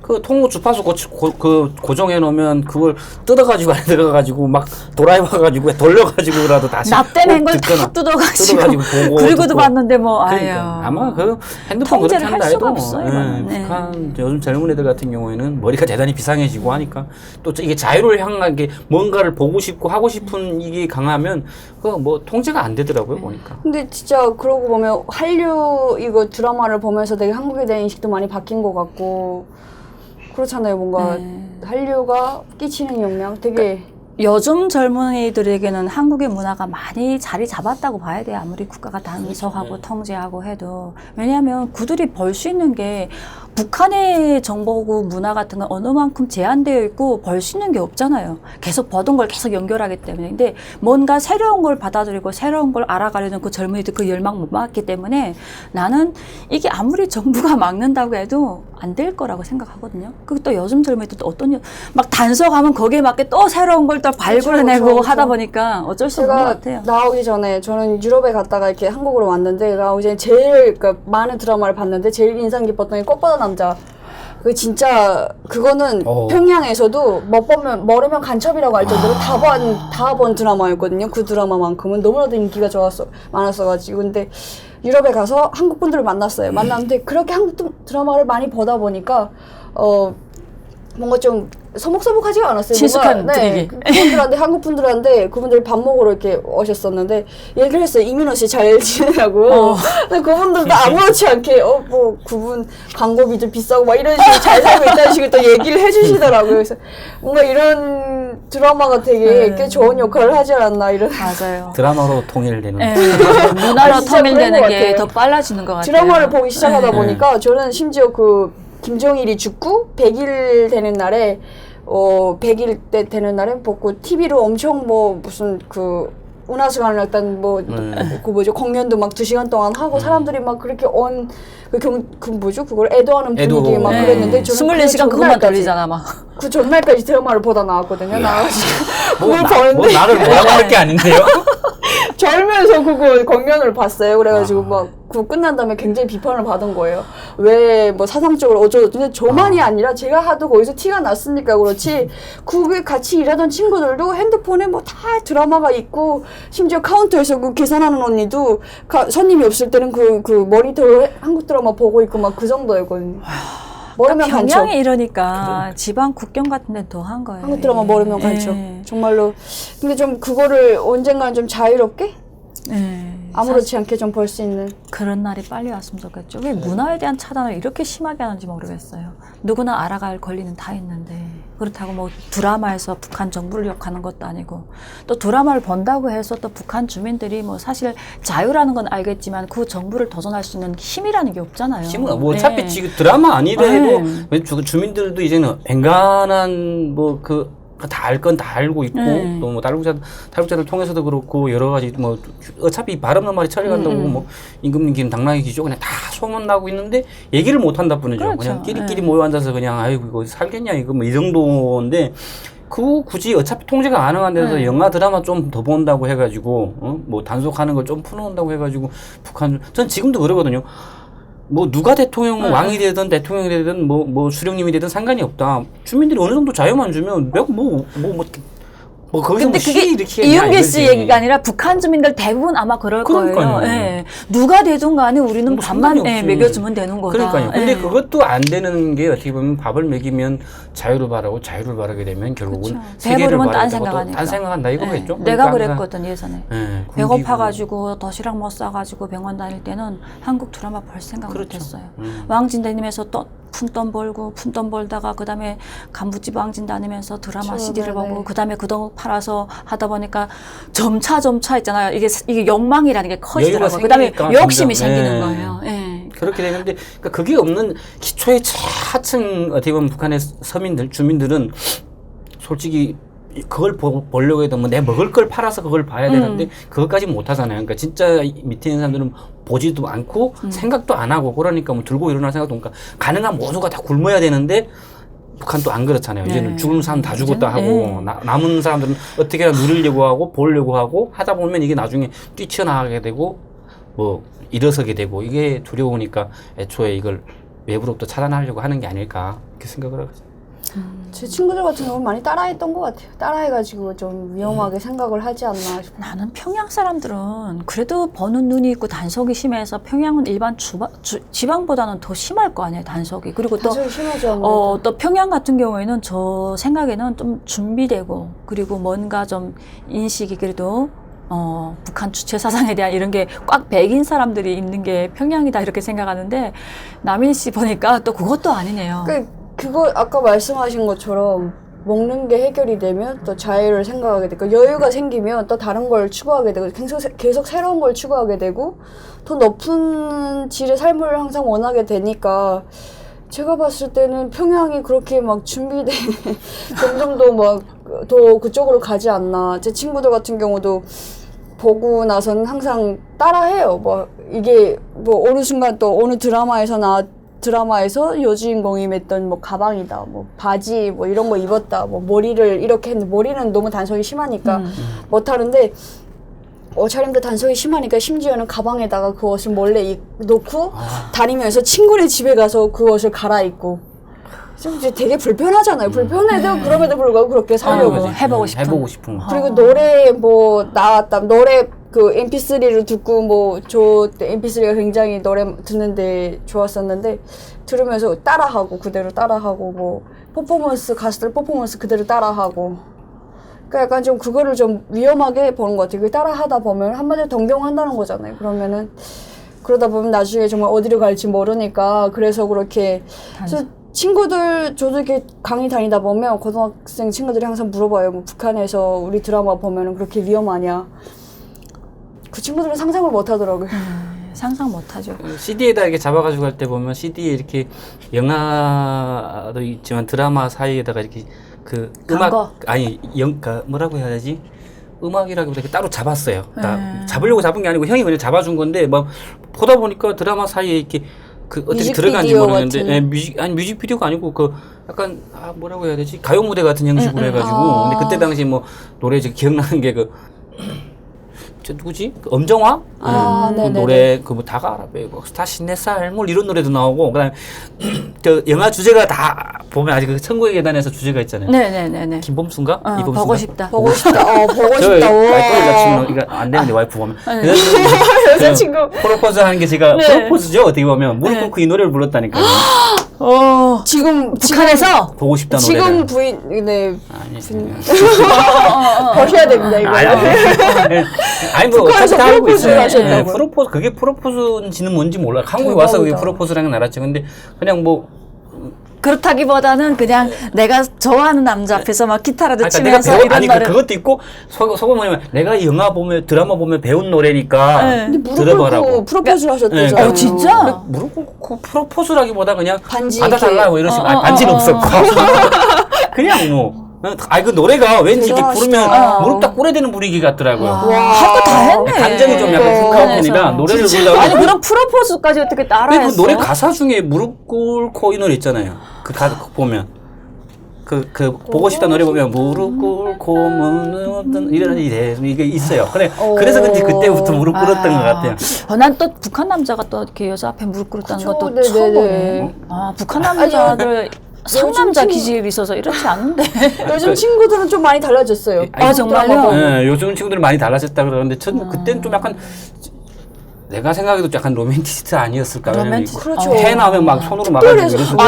그 통로 주파수 고정해 놓으면 그걸 뜯어가지고 안에 들어가가지고 막 돌아와가지고 돌려가지고라도 다시 납땜한 걸 다 뜯어가지고 보고 그리고도 듣고. 봤는데 뭐 그러니까 아유. 아마 그 핸드폰 그렇게 통제를 할 한다 수가 해도 없어요, 예, 이거는. 네. 북한 요즘 젊은 애들 같은 경우에는 머리가 대단히 비상해지고 하니까 또 이게 자유를 향한 게 뭔가를 보고 싶고 하고 싶은 이게 강하면 그 뭐 통제가 안 되더라고요 보니까. 근데 진짜 그러고 보면 한류 이거 드라마를 보면서 되게 한국에 대한 인식도 많이 바뀐 것 같고 그렇잖아요. 뭔가 한류가 끼치는 영향 되게 요즘 젊은이들에게는 한국의 문화가 많이 자리 잡았다고 봐야 돼요. 아무리 국가가 단속하고 통제하고 해도. 왜냐하면 그들이 벌 수 있는 게 북한의 정보고 문화 같은 건 어느 만큼 제한되어 있고 벌 수 있는 게 없잖아요. 계속 버던 걸 계속 연결하기 때문에. 근데 뭔가 새로운 걸 받아들이고 새로운 걸 알아가려는 그 젊은이들 그 열망 못 막았기 때문에 나는 이게 아무리 정부가 막는다고 해도 안 될 거라고 생각하거든요. 그리고 또 요즘 젊은이들도 막 단속하면 거기에 맞게 또 새로운 걸 또 발굴해내고 그렇죠. 하다 보니까 어쩔 수 없는 것 제가 같아요. 나오기 전에 저는 유럽에 갔다가 이렇게 한국으로 왔는데 나오기 전에 제일 그러니까 많은 드라마를 봤는데 제일 인상 깊었던 게 꽃보다 남자. 그 진짜 그거는 평양에서도 머리면 간첩이라고 할 정도로 다 본 드라마였거든요. 그 드라마만큼은 너무나도 인기가 많았어가지고 근데 유럽에 가서 한국 분들을 만났어요. 만났는데 그렇게 한국 드라마를 많이 보다 보니까 뭔가 좀 서먹서먹하지가 않았어요. 친숙한 뭔가, 분위기. 그분들한테 한국 분들한테 그분들 밥 먹으러 이렇게 오셨었는데 얘기를 했어요. 이민호 씨 잘 지내냐고. 근데 그분들도 아무렇지 않게 뭐 그분 광고비도 비싸고 막 이런 식으로 잘 살고 있다는 식으로 또 얘기를 해주시더라고요. 그래서 뭔가 이런 드라마가 되게 꽤 좋은 역할을 하지 않았나 이런. 맞아요. 드라마로 통일되는. 네. 문화로 진짜 그런 통일되는 것 게 같아요. 더 빨라지는 것 같아요. 드라마를 보기 시작하다 네. 보니까 저는 심지어 그 김정일이 죽고 100일 되는 날에 100일 때 되는 날에 보고 TV로 엄청 뭐 무슨 그 운하수관을 일단 그 뭐죠 공연도 막 2시간 동안 하고 사람들이 막 그렇게 그 뭐죠 그걸 애도하는 분위기 막 네. 그랬는데 저는 24시간 그것만 돌리잖아 막. 그 전날까지 드라마를 보다 나왔거든요. 나와가지고 그걸 보는데 나를 뭐라고 할 게 아닌데요. 절면서 그거 공연을 봤어요. 그래가지고 막 그거 끝난 다음에 굉장히 비판을 받은 거예요. 왜 뭐 사상적으로 어쩌고 근데 저만이 아니라 제가 하도 거기서 티가 났으니까 그렇지 그게 같이 일하던 친구들도 핸드폰에 뭐 다 드라마가 있고 심지어 카운터에서 그 계산하는 언니도 손님이 없을 때는 그 모니터로 한국 드라마 보고 있고 막 그 정도였거든요. 머리면 간첩. 평양이 이러니까 지방 국경 같은 데 더 한 거예요. 한국 드라마 머리면 간첩. 예. 정말로. 근데 좀 그거를 언젠간 좀 자유롭게 예. 아무렇지 않게 좀 볼 수 있는. 그런 날이 빨리 왔으면 좋겠죠. 왜 문화에 대한 차단을 이렇게 심하게 하는지 모르겠어요. 누구나 알아갈 권리는 다 있는데 그렇다고 뭐 드라마에서 북한 정부를 욕하는 것도 아니고 또 드라마를 본다고 해서 또 북한 주민들이 뭐 사실 자유라는 건 알겠지만 그 정부를 도전할 수 있는 힘이라는 게 없잖아요. 힘은 뭐 어차피 지금 드라마 아니래도 주민들도 이제는 엔간한 뭐 다 알 건 다 알고 있고 또 뭐 탈북자를 통해서도 그렇고 여러 가지 뭐 어차피 발음만 말이 처리한다고 뭐 임금님 당나귀 기죠 그냥 다 소문나고 있는데 얘기를 못 한다 뿐이죠. 그렇죠. 그냥 끼리끼리 모여 앉아서 그냥 아이고 이거 살겠냐 이거 뭐 이 정도인데 굳이 어차피 통제가 가능한 데서 영화 드라마 좀 더 본다고 해가지고 뭐 단속하는 걸 좀 풀어온다고 해가지고 전 지금도 그러거든요. 뭐 누가 대통령 왕이 되든 대통령이 되든 뭐 수령님이 되든 상관이 없다. 주민들이 어느 정도 자유만 주면 거기서 근데 그게 일으키겠냐, 이은길 씨 이거지. 얘기가 아니라 북한 주민들 대부분 아마 그럴 그러니까요. 거예요. 예. 누가 되든 간에 우리는 뭐 밥만 상관이 없지. 먹여주면 되는 거다. 그러니까요. 근데 예. 그것도 안 되는 게 어떻게 보면 밥을 먹이면 자유를 바라고 자유를 바라게 되면 결국은 그렇죠. 세계를 배부르면 딴 바라고 생각하니까. 딴 생각한다 이거겠죠. 예. 내가 그러니까 그랬거든 예전에. 예, 배고파가지고 도시락 못 싸가지고 병원 다닐 때는 한국 드라마 볼 생각 그렇죠. 못했어요. 왕진 다니면서 또 푼돈 벌다가 그 다음에 간부집 왕진 다니면서 드라마 그렇죠. CD를 네네. 보고 그 다음에 그 돈 팔아서 하다 보니까 점차 있잖아요. 이게 욕망이라는 게 커지더라고요. 그 다음에 생기니까 욕심이 점점. 생기는 예. 거예요. 예. 그렇게 되는데 그러니까 그게 없는 기초의 하층 어떻게 보면 북한의 주민들은 솔직히 그걸 보려고 해도 뭐 내 먹을 걸 팔아서 그걸 봐야 되는데 그것까지 못 하잖아요. 그러니까 진짜 밑에 있는 사람들은 보지도 않고 생각도 안 하고 그러니까 뭐 들고 일어날 생각도 없으니까 가능한 모두가 다 굶어야 되는데 북한 또 안 그렇잖아요. 이제는 죽은 사람 다 죽었다 하고 남은 사람들은 어떻게나 누리려고 하고 보려고 하고 하다 보면 이게 나중에 뛰쳐나가게 되고 뭐 일어서게 되고 이게 두려우니까 애초에 이걸 외부로부터 차단하려고 하는 게 아닐까 이렇게 생각을 하거든요. 제 친구들 같은 경우는 많이 따라했던 것 같아요. 따라해가지고 좀 위험하게 생각을 하지 않나 싶어요. 나는 평양 사람들은 그래도 버는 눈이 있고 단속이 심해서 평양은 일반 지방보다는 더 심할 거 아니에요, 단속이. 그리고 또 단속이 심하죠. 또 평양 같은 경우에는 저 생각에는 좀 준비되고 그리고 뭔가 좀 인식이 그래도 북한 주체 사상에 대한 이런 게 꽉 배긴 사람들이 있는 게 평양이다 이렇게 생각하는데 남인 씨 보니까 또 그것도 아니네요. 그거 아까 말씀하신 것처럼 먹는 게 해결이 되면 또 자유를 생각하게 되고 여유가 생기면 또 다른 걸 추구하게 되고 계속 새로운 걸 추구하게 되고 더 높은 질의 삶을 항상 원하게 되니까 제가 봤을 때는 평양이 그렇게 막 준비된 점점 더 막 더 그쪽으로 가지 않나. 제 친구들 같은 경우도 보고 나서는 항상 따라해요. 뭐 이게 뭐 어느 순간 또 어느 드라마에서 여주인공이 맸던 뭐 가방이다, 뭐 바지, 뭐 이런 거 입었다, 뭐 머리를 이렇게 했는데 머리는 너무 단속이 심하니까 못하는데 옷차림도 단속이 심하니까 심지어는 가방에다가 그 옷을 몰래 놓고 다니면서 친구네 집에 가서 그 옷을 갈아입고 좀 이제 되게 불편하잖아요. 불편해도 그럼에도 불구하고 그렇게 살려고 해보고 싶은 그리고 노래 뭐 나왔다 노래 그 MP3를 듣고 뭐 저 MP3가 굉장히 노래 듣는데 좋았었는데 들으면서 따라하고 그대로 따라하고 뭐 가수들 퍼포먼스 그대로 따라하고 그러니까 약간 좀 그거를 좀 위험하게 보는 것 같아요. 그 따라하다 보면 한마디로 동경한다는 거잖아요. 그러면은 그러다 보면 나중에 정말 어디로 갈지 모르니까 그래서 그렇게 친구들 저도 이렇게 강의 다니다 보면 고등학생 친구들이 항상 물어봐요. 뭐 북한에서 우리 드라마 보면은 그렇게 위험하냐? 그 친구들은 상상을 못 하더라고요. 상상 못 하죠. CD에다 이렇게 잡아가지고 갈 때 보면 CD에 이렇게 영화도 있지만 드라마 사이에다가 이렇게 그 음악 뭐라고 해야 되지? 음악이라기보다 이렇게 따로 잡았어요. 잡으려고 잡은 게 아니고 형이 그냥 잡아준 건데 막 보다 보니까 드라마 사이에 이렇게 그 어떻게 들어간지 모르겠는데 뮤직비디오가 아니고 그 약간 뭐라고 해야 되지? 가요 무대 같은 형식으로 해가지고 근데 그때 당시 뭐 노래 기억나는 게 저 누구지? 그 엄정화? 그 노래 그 뭐 다가 알아 배고 다시 내 삶을 이런 노래도 나오고 그다음에 저 영화 주제가 다 보면 아직 그 천국의 계단에서 주제가 있잖아요. 네네네네. 김범수인가? 이범수인가? 보고 싶다. 보고 싶다. 보고 싶다. 여자친구 이거 안 되는데 와이프 보면 여자친구 프로포즈 하는 게 제가 프로포즈죠 어떻게 보면 무릎 꿇고 이 노래를 불렀다니까요. 지금 북한에서 보고 싶다 노래를. 지금 부인 아니 버셔야 됩니다 이거. 아니 뭐 북한에서 다 알고 프로포즈를 있어요. 하셨다고요? 프로포즈 그게 프로포즈인지는 뭔지 몰라. 한국에 와서 그게 프로포즈라는 건 알았죠. 근데 그냥 뭐 그렇다기보다는 그냥 내가 좋아하는 남자 앞에서 막 기타라도 치면서 내가 이런 노래 그것도 있고 속은 뭐냐면 내가 이 영화 보면 드라마 보면 배운 노래니까 근데 무릎 들어보라고. 꿇고 프로포즈를 하셨대잖아요. 진짜? 무릎 꿇고 프로포즈라기보다 그냥 반지 받아달라고 이런 식으로 반지는 없었고 그냥 뭐 그 노래가 왠지 이렇게 부르면 무릎 딱 꿇어야 되는 분위기 같더라고요. 할 거 다 했네. 감정이 좀 약간 쿵카운 편이라 노래를 부르려고 아니 그럼 프로포즈까지 어떻게 따라했어? 그 노래 가사 중에 무릎 꿇고 이 노래 있잖아요. 그 가사 보면 그 보고 싶다 노래 보면 무릎 꿇고 묻는 이런 이게 있어요. 그래서 그런지 그때부터 무릎 꿇었던 것 같아요. 난 또 북한 남자가 또 이렇게 여자 앞에 무릎 꿇었다는 그쵸, 것도 네네네. 처음 보네. 북한 남자들 상남자 기질이 있어서 이렇지 않은데. 요즘 친구들은 좀 많이 달라졌어요. 정말요? 네, 요즘 친구들은 많이 달라졌다 그러는데 그때는 좀 약간 내가 생각해도 약간 로맨티스트 아니었을까? 그렇죠. 해 나오면 막 손으로 막아주고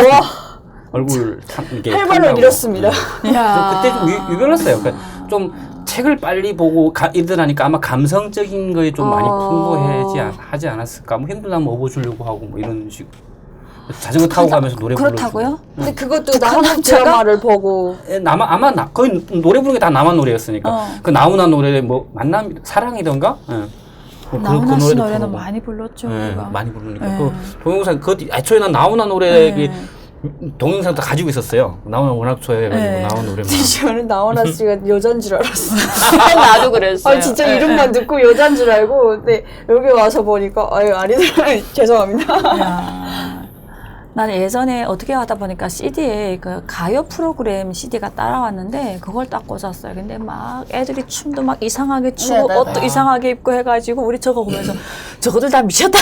얼굴 이게 활발을 잃었습니다. 그때 좀 유별났어요. 그러니까 좀 책을 빨리 보고 일들 하니까 아마 감성적인 거에 좀 많이 풍부하지 않았을까? 뭐 힘들다면 업어주려고 하고 뭐 이런 식으로. 자전거 타고 가면서 노래 부르고. 그렇다고요? 근데 그것도 남한 드라마를 보고 거의 노래 부르는 게 다 남한 노래였으니까. 그 나훈아 노래 뭐 만남 사랑이던가. 나훈아 씨 노래는 많이 불렀죠. 많이 부르니까. 그 동영상 그 애초에 난 나훈아 노래 동영상도 가지고 있었어요. 나오는 워낙 좋아해가지고 네. 나오는 노래만. 저는 나훈아 씨가 여잔 줄 알았어. 나도 그랬어요. 아 진짜 이름만 듣고 여잔 줄 알고 근데 여기 와서 보니까 아유 아니더라. 죄송합니다. 야, 나는 예전에 어떻게 하다 보니까 CD에 그 가요 프로그램 CD가 따라왔는데 그걸 딱 꽂았어요. 근데 막 애들이 춤도 막 이상하게 추고 네, 옷도 이상하게 입고 해가지고 우리 저거 보면서 저거들 다 미쳤다.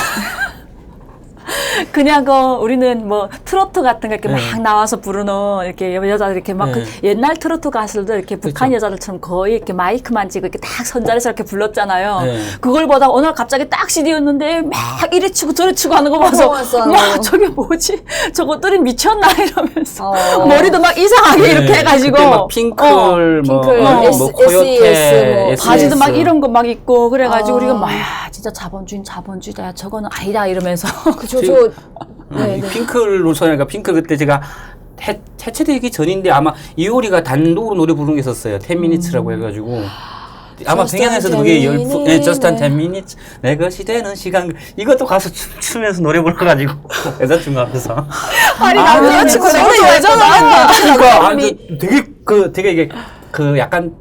그냥 우리는 뭐 트로트 같은 거 이렇게 네. 막 나와서 부르는 이렇게 여자들 이렇게 막 네. 그 옛날 트로트 가수들 이렇게 북한 그렇죠. 여자들처럼 거의 이렇게 마이크만 쥐고 이렇게 딱 선자리에서 이렇게 불렀잖아요. 네. 그걸 보다가 오늘 갑자기 딱 CD였는데 막 이래 치고 저래 치고 하는 거 봐서 퍼포먼스 하는 야 거. 저게 뭐지? 저것들이 미쳤나 이러면서 어. 머리도 막 이상하게 이렇게 해가지고 그때 막 핑클, 뭐, 핑클, 뭐 S- 코요테, SES 뭐. SES. 바지도 막 이런 거 막 입고 그래가지고 아. 우리가 막 야, 진짜 자본주의다. 야, 저거는 아니다 이러면서 저 네, 네. 핑클 노선이니까 핑클 그때 제가 해체되기 전인데 아마 이효리가 단독으로 노래 부른 게 있었어요. 10minutes라고 해가지고. 아마 Just 평양에서도 on 그게 10 minutes. Just on 10 minutes 내 것이 되는 시간 이것도 가서 춤추면서 노래 불러가지고 여자친구 앞에서 아니 남자친구 진짜 너무 좋아했잖아. 그러니까 되게 이게 약간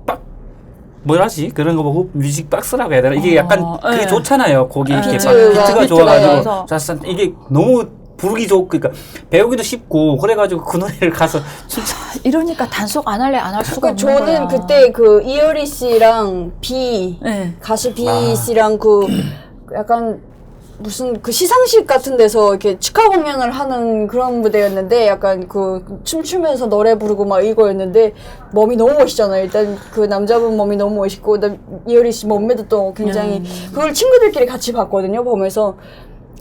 뭐라지 그런 거 보고 뮤직 박스라고 해야 되나 이게 약간 그게 네. 좋잖아요. 거기 이렇게 비트가, 비트가 좋아가지고 비트가 자스 이게 너무 부르기 좋고 그러니까 배우기도 쉽고 그래가지고 그 노래를 가서 진짜 이러니까 단속 안 할래 안 할 수가 없는 거야. 저는 그때 그 이효리 씨랑 네. 가수 B 씨랑 그 약간 무슨 그 시상식 같은 데서 이렇게 축하 공연을 하는 그런 무대였는데 약간 그 춤추면서 노래 부르고 막 이거였는데 몸이 너무 멋있잖아요. 일단 그 남자분 몸이 너무 멋있고 그다음 이효리 씨 몸매도 또 굉장히 그걸 친구들끼리 같이 봤거든요. 보면서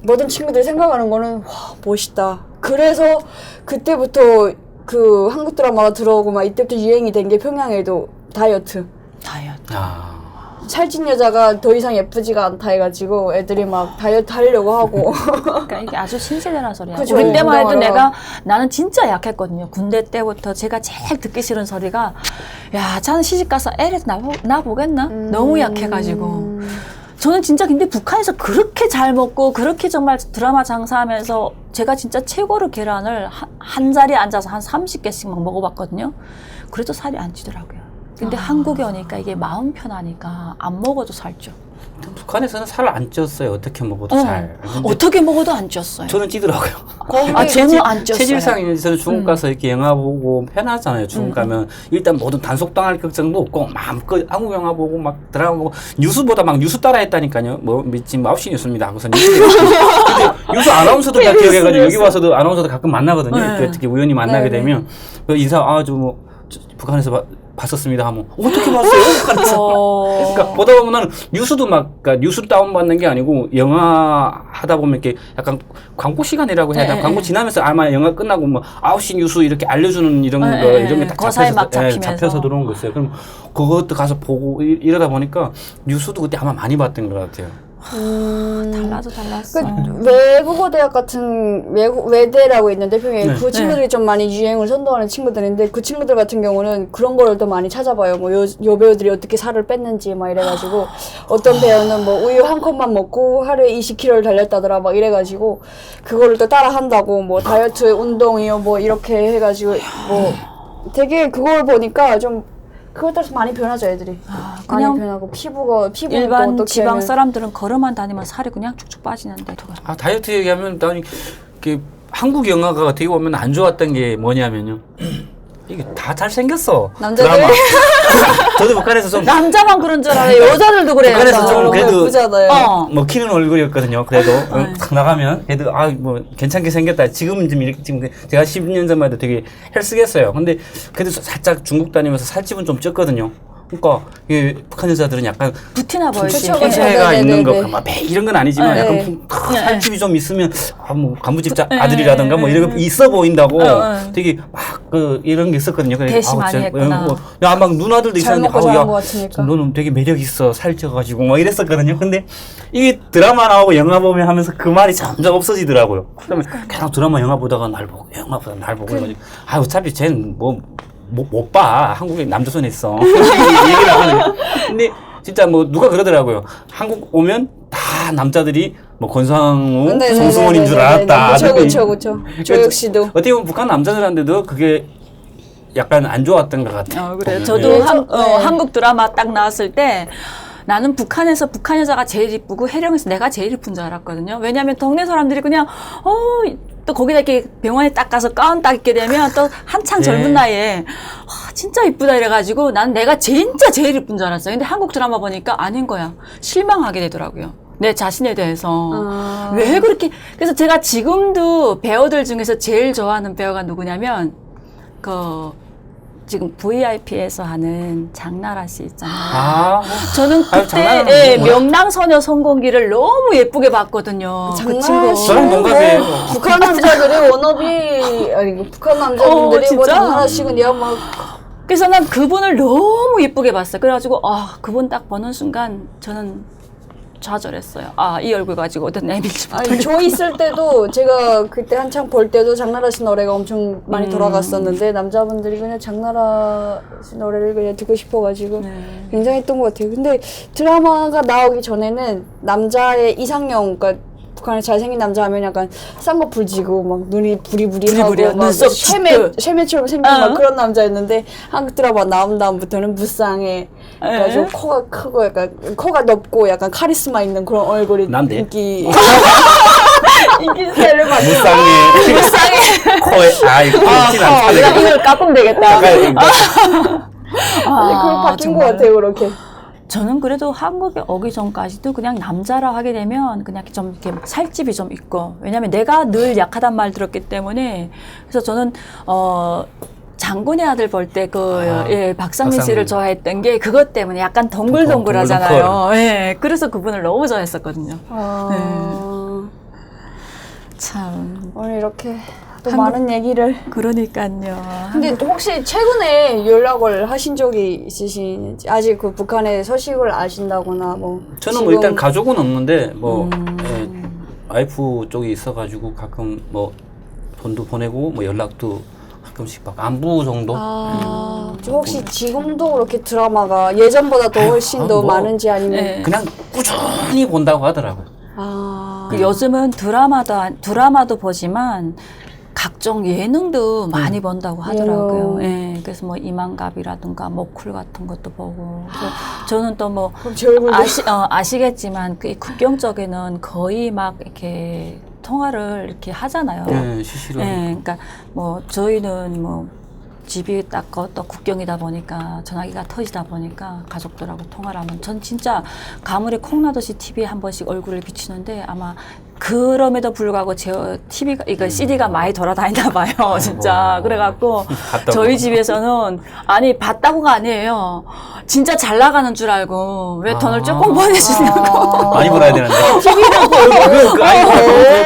모든 친구들이 생각하는 거는 와 멋있다. 그래서 그때부터 그 한국 드라마가 들어오고 막 이때부터 유행이 된 게 평양에도 다이어트. 살찐 여자가 더 이상 예쁘지가 않다 해가지고 애들이 막 다이어트 하려고 하고 그러니까 이게 아주 신세대란 소리야. 그죠. 우리 때만 해도 운동하러. 나는 진짜 약했거든요. 군대 때부터 제가 제일 듣기 싫은 소리가 야, 자는 시집 가서 애를 나 보겠나? 너무 약해가지고. 저는 진짜 근데 북한에서 그렇게 잘 먹고 그렇게 정말 드라마 장사하면서 제가 진짜 최고로 계란을 한 자리에 앉아서 한 30개씩 막 먹어봤거든요. 그래도 살이 안 찌더라고요. 근데 한국에 오니까 이게 마음 편하니까 안 먹어도 살쪄. 북한에서는 살을 안 쪘어요. 어떻게 먹어도 잘. 근데 어떻게 먹어도 안 쪘어요. 저는 찌더라고요. 저는 안 쪘어요. 체질상에서 중국 가서 이렇게 영화 보고 편하잖아요. 중국 가면 일단 모든 단속당할 걱정도 없고 마음껏 한국 영화 보고 막 드라마 보고 뉴스보다 막 뉴스 따라했다니까요. 뭐 지금 9시 뉴스입니다. 하고서 뉴스 뉴스 아나운서도 다 기억해가지고 여기 와서도 아나운서도 가끔 만나거든요. 네. 특히 우연히 만나게 네, 되면 그 인사 북한에서 봤었습니다 하면 어떻게 봤어요? 그러니까 보다 보면 나는 뉴스도 그러니까 뉴스 다운받는 게 아니고 영화 하다 보면 이렇게 약간 광고 시간이라고 해야 되나? 광고 지나면서 아마 영화 끝나고 뭐 9시 뉴스 이렇게 알려주는 이런 거 이런 게 딱 거사에 막 잡히면서. 잡혀서 들어온 거 있어요. 그럼 그것도 가서 보고 이러다 보니까 뉴스도 그때 아마 많이 봤던 것 같아요. 달라서 달랐어. 그 외국어 대학 같은 외대라고 있는데 평양에 네. 그 친구들이 좀 많이 유행을 선도하는 친구들인데 그 친구들 같은 경우는 그런 거를 더 많이 찾아봐요. 뭐 여배우들이 어떻게 살을 뺐는지 막 이래가지고 어떤 배우는 뭐 우유 한 컵만 먹고 하루에 20kg를 달렸다더라 막 이래가지고 그거를 또 따라 한다고 뭐 다이어트 운동이요 뭐 이렇게 해가지고 뭐 되게 그걸 보니까 좀 그것 따라서 많이 변하죠 애들이. 그냥 많이 변하고 피부가 일반 어떻게 지방 하면 사람들은 걸어만 다니면 살이 그냥 쭉쭉 빠지는데 다이어트 얘기하면 나는 한국 영화가 어떻게 보면 안 좋았던 게 뭐냐면요. 이게 다 잘생겼어. 남자들? 드라마. 저도 북한에서 좀 남자만 그런 줄 알아요. 여자들도 그래요. 북한에서 좀 그래도 예쁘잖아요. 먹히는 얼굴이었거든요. 그래도 탁 나가면 그래도 뭐 괜찮게 생겼다. 지금은 좀 이렇게 지금 제가 10년 전만 해도 되게 헬스겠어요. 근데 그래도 살짝 중국 다니면서 살집은 좀 쪘거든요. 그러니까 이게 북한 여자들은 약간 부티나 보이지. 그쵸, 그쵸. 폐쇄가 네, 있는 네, 네. 거, 막 이런 건 아니지만 네. 약간 살집이 좀 있으면 뭐 간부집 아들이라든가 뭐 이런 거 있어 보인다고 되게 막 이런 게 있었거든요. 그래서 대시 많이 했구나. 막 누나들도 잘 있었는데 먹고 잘한 것 같으니까. 너는 되게 매력 있어 살쪄가지고 막 이랬었거든요. 근데 이게 드라마 나오고 영화 보면 하면서 그 말이 점점 없어지더라고요. 그러면 그냥 드라마 영화 보다가 날 보고 영화 보다가 날 보고 해가지고 어차피 쟤는 못 봐. 한국에 남조선에 있어. 얘기를 하거든요. 근데 진짜 뭐 누가 그러더라고요. 한국 오면 다 다 남자들이 뭐 권상우, 네네네네네네. 송승헌인 줄 알았다. 그쵸. 저 역시도. 어떻게 보면 북한 남자들한테도 그게 약간 안 좋았던 것 같아요. 그래요. 보면. 저도 예. 한국 드라마 딱 나왔을 때 나는 북한에서 북한 여자가 제일 이쁘고 해령에서 내가 제일 이쁜 줄 알았거든요. 왜냐하면 동네 사람들이 그냥 또 거기다 이렇게 병원에 딱 가서 가운 딱 입게 되면 또 한창 젊은 나이에 진짜 이쁘다 이래가지고 나는 내가 진짜 제일 이쁜 줄 알았어요. 근데 한국 드라마 보니까 아닌 거야. 실망하게 되더라고요. 내 자신에 대해서. 왜 그렇게. 그래서 제가 지금도 배우들 중에서 제일 좋아하는 배우가 누구냐면 지금 VIP에서 하는 장나라 씨 있잖아요. 저는 그때 명랑소녀 성공기를 너무 예쁘게 봤거든요. 그 친구. 저랑 동갑이에요. 북한 남자들이 워너비 아니 북한 남자분들이 뭐 진짜? 장나라 씨는 야 막. 그래서 난 그분을 너무 예쁘게 봤어요. 그래가지고 그분 딱 보는 순간 저는 좌절했어요. 이 얼굴 가지고 어떤 내밀지 못하겠다. 아니 저 있을 때도 제가 그때 한창 볼 때도 장나라 씨 노래가 엄청 많이 돌아갔었는데 남자분들이 그냥 장나라 씨 노래를 그냥 듣고 싶어가지고 굉장히 했던 것 같아요. 근데 드라마가 나오기 전에는 남자의 이상형, 그러니까 북한에 잘생긴 남자 하면 약간 쌍꺼풀 지고 막 눈이 부리부리하고 부리부리하고 막 눈썹 짙고. 쉐메처럼 생긴 막 그런 남자였는데 한국 드라마 나온 다음부터는 무쌍에 그러니까 좀 코가 크고 약간 코가 넓고 약간 카리스마 있는 그런 얼굴이 난데? 인기 스타일을 받고 무쌍에 코에 이거 그렇진 않다. 이걸 깎으면 되겠다. 그걸 바뀐 것 같아요 그렇게. 저는 그래도 한국에 오기 전까지도 그냥 남자라 하게 되면 그냥 좀 이렇게 살집이 좀 있고, 왜냐면 내가 늘 약하단 말 들었기 때문에. 그래서 저는 장군의 아들 볼 때 박상민 씨를 좋아했던 게 그것 때문에 약간 동글동글하잖아요. 예, 그래서 그분을 너무 좋아했었거든요. 참 오늘 이렇게 또 많은 얘기를. 그러니까요. 근데 혹시 최근에 연락을 하신 적이 있으신지, 아직 그 북한의 소식을 아신다거나 뭐. 저는 뭐 일단 가족은 없는데 와이프 쪽이 있어가지고 가끔 뭐 돈도 보내고 뭐 연락도 가끔씩 막 안부 정도. 혹시 지금도 그렇게 드라마가 예전보다 더 훨씬 더 많은지 아니면. 그냥 꾸준히 본다고 하더라고요. 요즘은 드라마도 보지만 각종 예능도 많이 본다고 하더라고요. 예, 그래서 뭐 이만갑이라든가 모쿨 같은 것도 보고. 그래서 저는 또 뭐 아시겠지만 그 국경 쪽에는 거의 막 이렇게 통화를 이렇게 하잖아요. 네, 시시로. 예, 그러니까 뭐 저희는 뭐 집이 딱 또 국경이다 보니까 전화기가 터지다 보니까 가족들하고 통화를 하면 전 진짜 가물에 콩나듯이 TV에 한 번씩 얼굴을 비치는데 아마 그럼에도 불구하고 제 TV가 이거 CD가 많이 돌아다니나 봐요, 진짜. 그래갖고 저희 집에서는 아니 봤다고가 아니에요. 진짜 잘 나가는 줄 알고 왜 돈을 조금 보내주냐고. 많이 벌어야 되는데.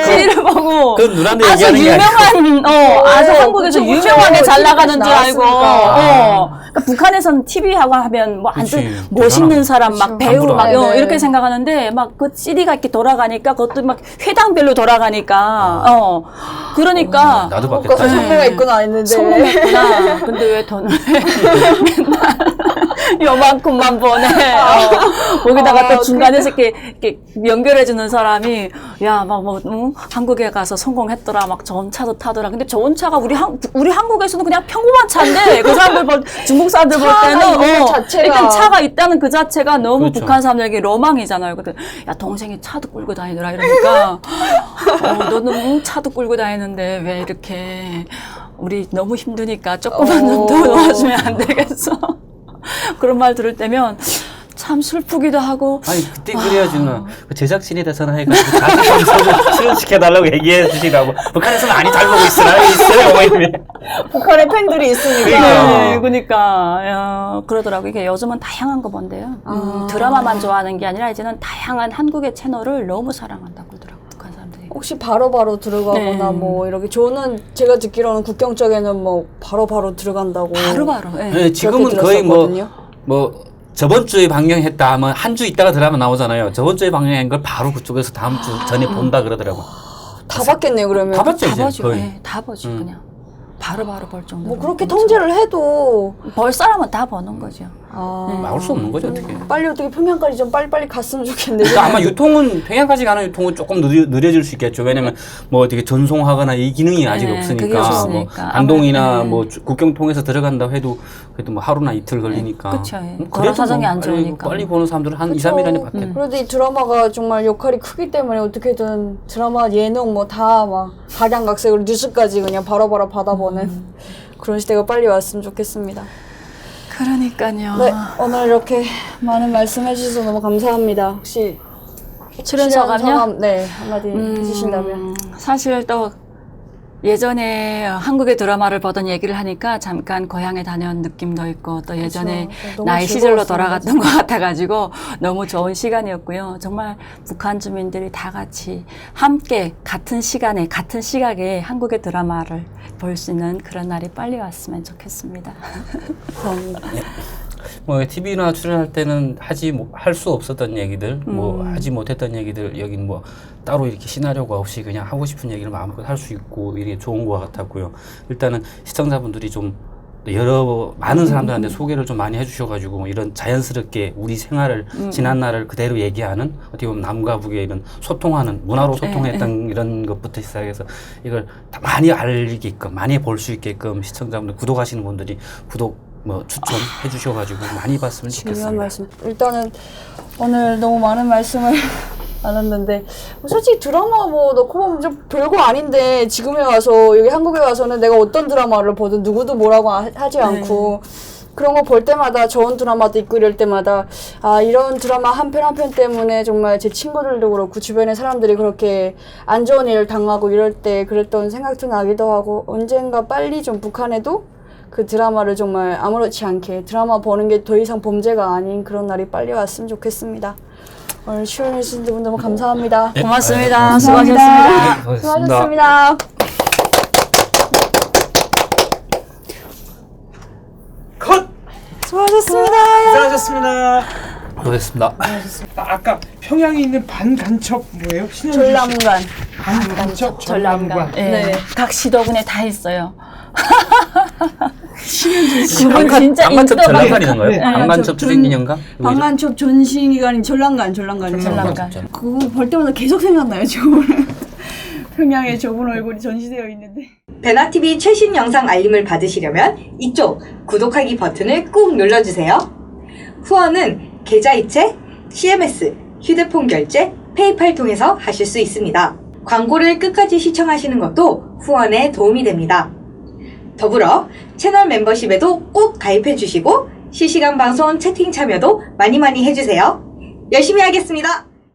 TV를 보고 그건 누나한테 아주 얘기하는 게 유명한 아주 한국에서 그쵸, 유명하게 그쵸. 잘 나가는 줄 알고. 나왔으니까. 그러니까 북한에서는 TV하고 하면 뭐 그치, 아주 멋있는 대단하다. 사람 막 배우 함부로 막 안 해. 이렇게 생각하는데 막 그 CD가 이렇게 돌아가니까 그것도 막 회당별로 돌아가니까 그러니까 나도 그러니까 받겠다. 성공가 있구나 했는데. 성공했구나. 근데 왜 돈을 맨날 요만큼만 보내. 거기다가 또 중간에서 이렇게 연결해주는 사람이 야, 막 한국에 가서 성공했더라. 막 좋은 차도 타더라. 근데 좋은 차가 우리 한국에서는 그냥 평범한 차인데 그 사람들 중국 사람들 볼 때는 자체가. 일단 차가 있다는 그 자체가 너무 그렇죠. 북한 사람들에게 로망이잖아요. 그때 야 동생이 차도 끌고 다니더라 이러니까 너는 차도 끌고 다니는데 왜 이렇게 우리 너무 힘드니까 조금만 좀 더 도와주면 안 되겠어? 그런 말 들을 때면 참 슬프기도 하고. 아니 그때 그래야지 누나. 그 제작진에다 전화해가지고 자세히 출연시켜달라고 얘기해 주시라고. 북한에서는 많이 잘 보고 있어요. 북한에 팬들이 있으니까. 네, 그러니까 그러더라고요. 이게 요즘은 다양한 거 본대요. 드라마만 좋아하는 게 아니라 이제는 다양한 한국의 채널을 너무 사랑한다고 그러더라고요. 북한 사람들이. 혹시 바로바로 들어가거나 뭐 이렇게 저는 제가 듣기로는 국경 쪽에는 뭐 바로바로 들어간다고. 바로바로. 예. 네, 지금은 그렇게 거의 들었었거든요. 뭐 저번 주에 방영했다 하면 한 주 있다가 드라마 나오잖아요. 저번 주에 방영한 걸 바로 그쪽에서 다음 주 전에 본다 그러더라고요. 다 봤겠네요 그러면. 다 봤죠 다 이제 보죠. 거의. 예, 다 보죠. 그냥. 바로바로 볼 정도로. 뭐 그렇게 통제를 해도. 볼 사람은 다 보는 거죠. 막을 수 없는 거죠, 어떻게. 빨리 어떻게 평양까지 좀 빨리빨리 갔으면 좋겠는데. 그러니까 아마 유통은 평양까지 가는 유통은 조금 느려질 수 있겠죠. 왜냐면 뭐 어떻게 전송하거나 이 기능이 아직 네, 그게 없으니까 뭐 없으니까. 반동이나 아마, 네. 뭐 국경 통해서 들어간다 해도 그래도 뭐 하루나 이틀 걸리니까. 그쵸, 예. 그래도 거래 사정이 뭐 안 좋으니까. 빨리 보는 사람들은 한 2, 3일 안에 받겠다. 그래도 이 드라마가 정말 역할이 크기 때문에 어떻게든 드라마 예능 뭐 다 막 각양각색으로 뉴스까지 그냥 바로바로 받아보는 그런 시대가 빨리 왔으면 좋겠습니다. 그러니까요. 네, 오늘 이렇게 많은 말씀해 주셔서 너무 감사합니다. 혹시 출연 소감요? 네, 한마디 해주신다면. 사실 또 예전에 한국의 드라마를 보던 얘기를 하니까 잠깐 고향에 다녀온 느낌도 있고 또 예전에 너무 나의 시절로 즐거웠어요. 돌아갔던 것 같아가지고 너무 좋은 시간이었고요. 정말 북한 주민들이 다 같이 함께 같은 시간에 같은 시각에 한국의 드라마를 볼 수 있는 그런 날이 빨리 왔으면 좋겠습니다. 감사합니다. 뭐 TV나 출연할 때는 할 수 없었던 얘기들, 뭐 하지 못했던 얘기들 여긴 뭐 따로 이렇게 시나리오가 없이 그냥 하고 싶은 얘기를 마음껏 할 수 있고 이게 좋은 것 같았고요. 일단은 시청자분들이 좀 많은 사람들한테 소개를 좀 많이 해주셔가지고 뭐 이런 자연스럽게 우리 생활을 지난 날을 그대로 얘기하는 어떻게 보면 남과 북의 이런 소통하는 문화로 소통했던 이런 것부터 시작해서 이걸 다 많이 알게끔 많이 볼 수 있게끔 시청자분들 구독하시는 분들이 뭐 추천해 주셔가지고 많이 봤으면 중요한 좋겠습니다. 말씀. 일단은 오늘 너무 많은 말씀을 나눴는데 솔직히 드라마 뭐 넣고 보면 좀 별거 아닌데 지금에 와서 여기 한국에 와서는 내가 어떤 드라마를 보든 누구도 뭐라고 하지 않고 그런 거 볼 때마다 좋은 드라마도 있고 이럴 때마다 이런 드라마 한 편 한 편 때문에 정말 제 친구들도 그렇고 주변의 사람들이 그렇게 안 좋은 일을 당하고 이럴 때 그랬던 생각도 나기도 하고 언젠가 빨리 좀 북한에도 그 드라마를 정말 아무렇지 않게 드라마 보는 게 더 이상 범죄가 아닌 그런 날이 빨리 왔으면 좋겠습니다. 오늘 출연해주신 분 너무 감사합니다. 고맙습니다. 수고하셨습니다. 네, 수고하셨습니다. 컷! 수고하셨습니다. 수고하셨습니다. 고맙습니다. 아까 평양에 있는 반간첩 뭐예요? 전람관. 반간첩 전람관. 네. 각 시도군에 다 있어요. 그분 진짜 방간첩 인스타 전람관이던가요? 네. 방간첩 투쟁기념관? 방간첩 전신기관인 전람관. 전람관. 그거 볼 때마다 계속 생각나요, 저분. 평양에 저분 얼굴이 전시되어 있는데. 베나TV 최신 영상 알림을 받으시려면 이쪽 구독하기 버튼을 꾹 눌러주세요. 후원은 계좌이체, CMS, 휴대폰 결제, 페이팔 통해서 하실 수 있습니다. 광고를 끝까지 시청하시는 것도 후원에 도움이 됩니다. 더불어 채널 멤버십에도 꼭 가입해주시고 실시간 방송 채팅 참여도 많이 해주세요. 열심히 하겠습니다.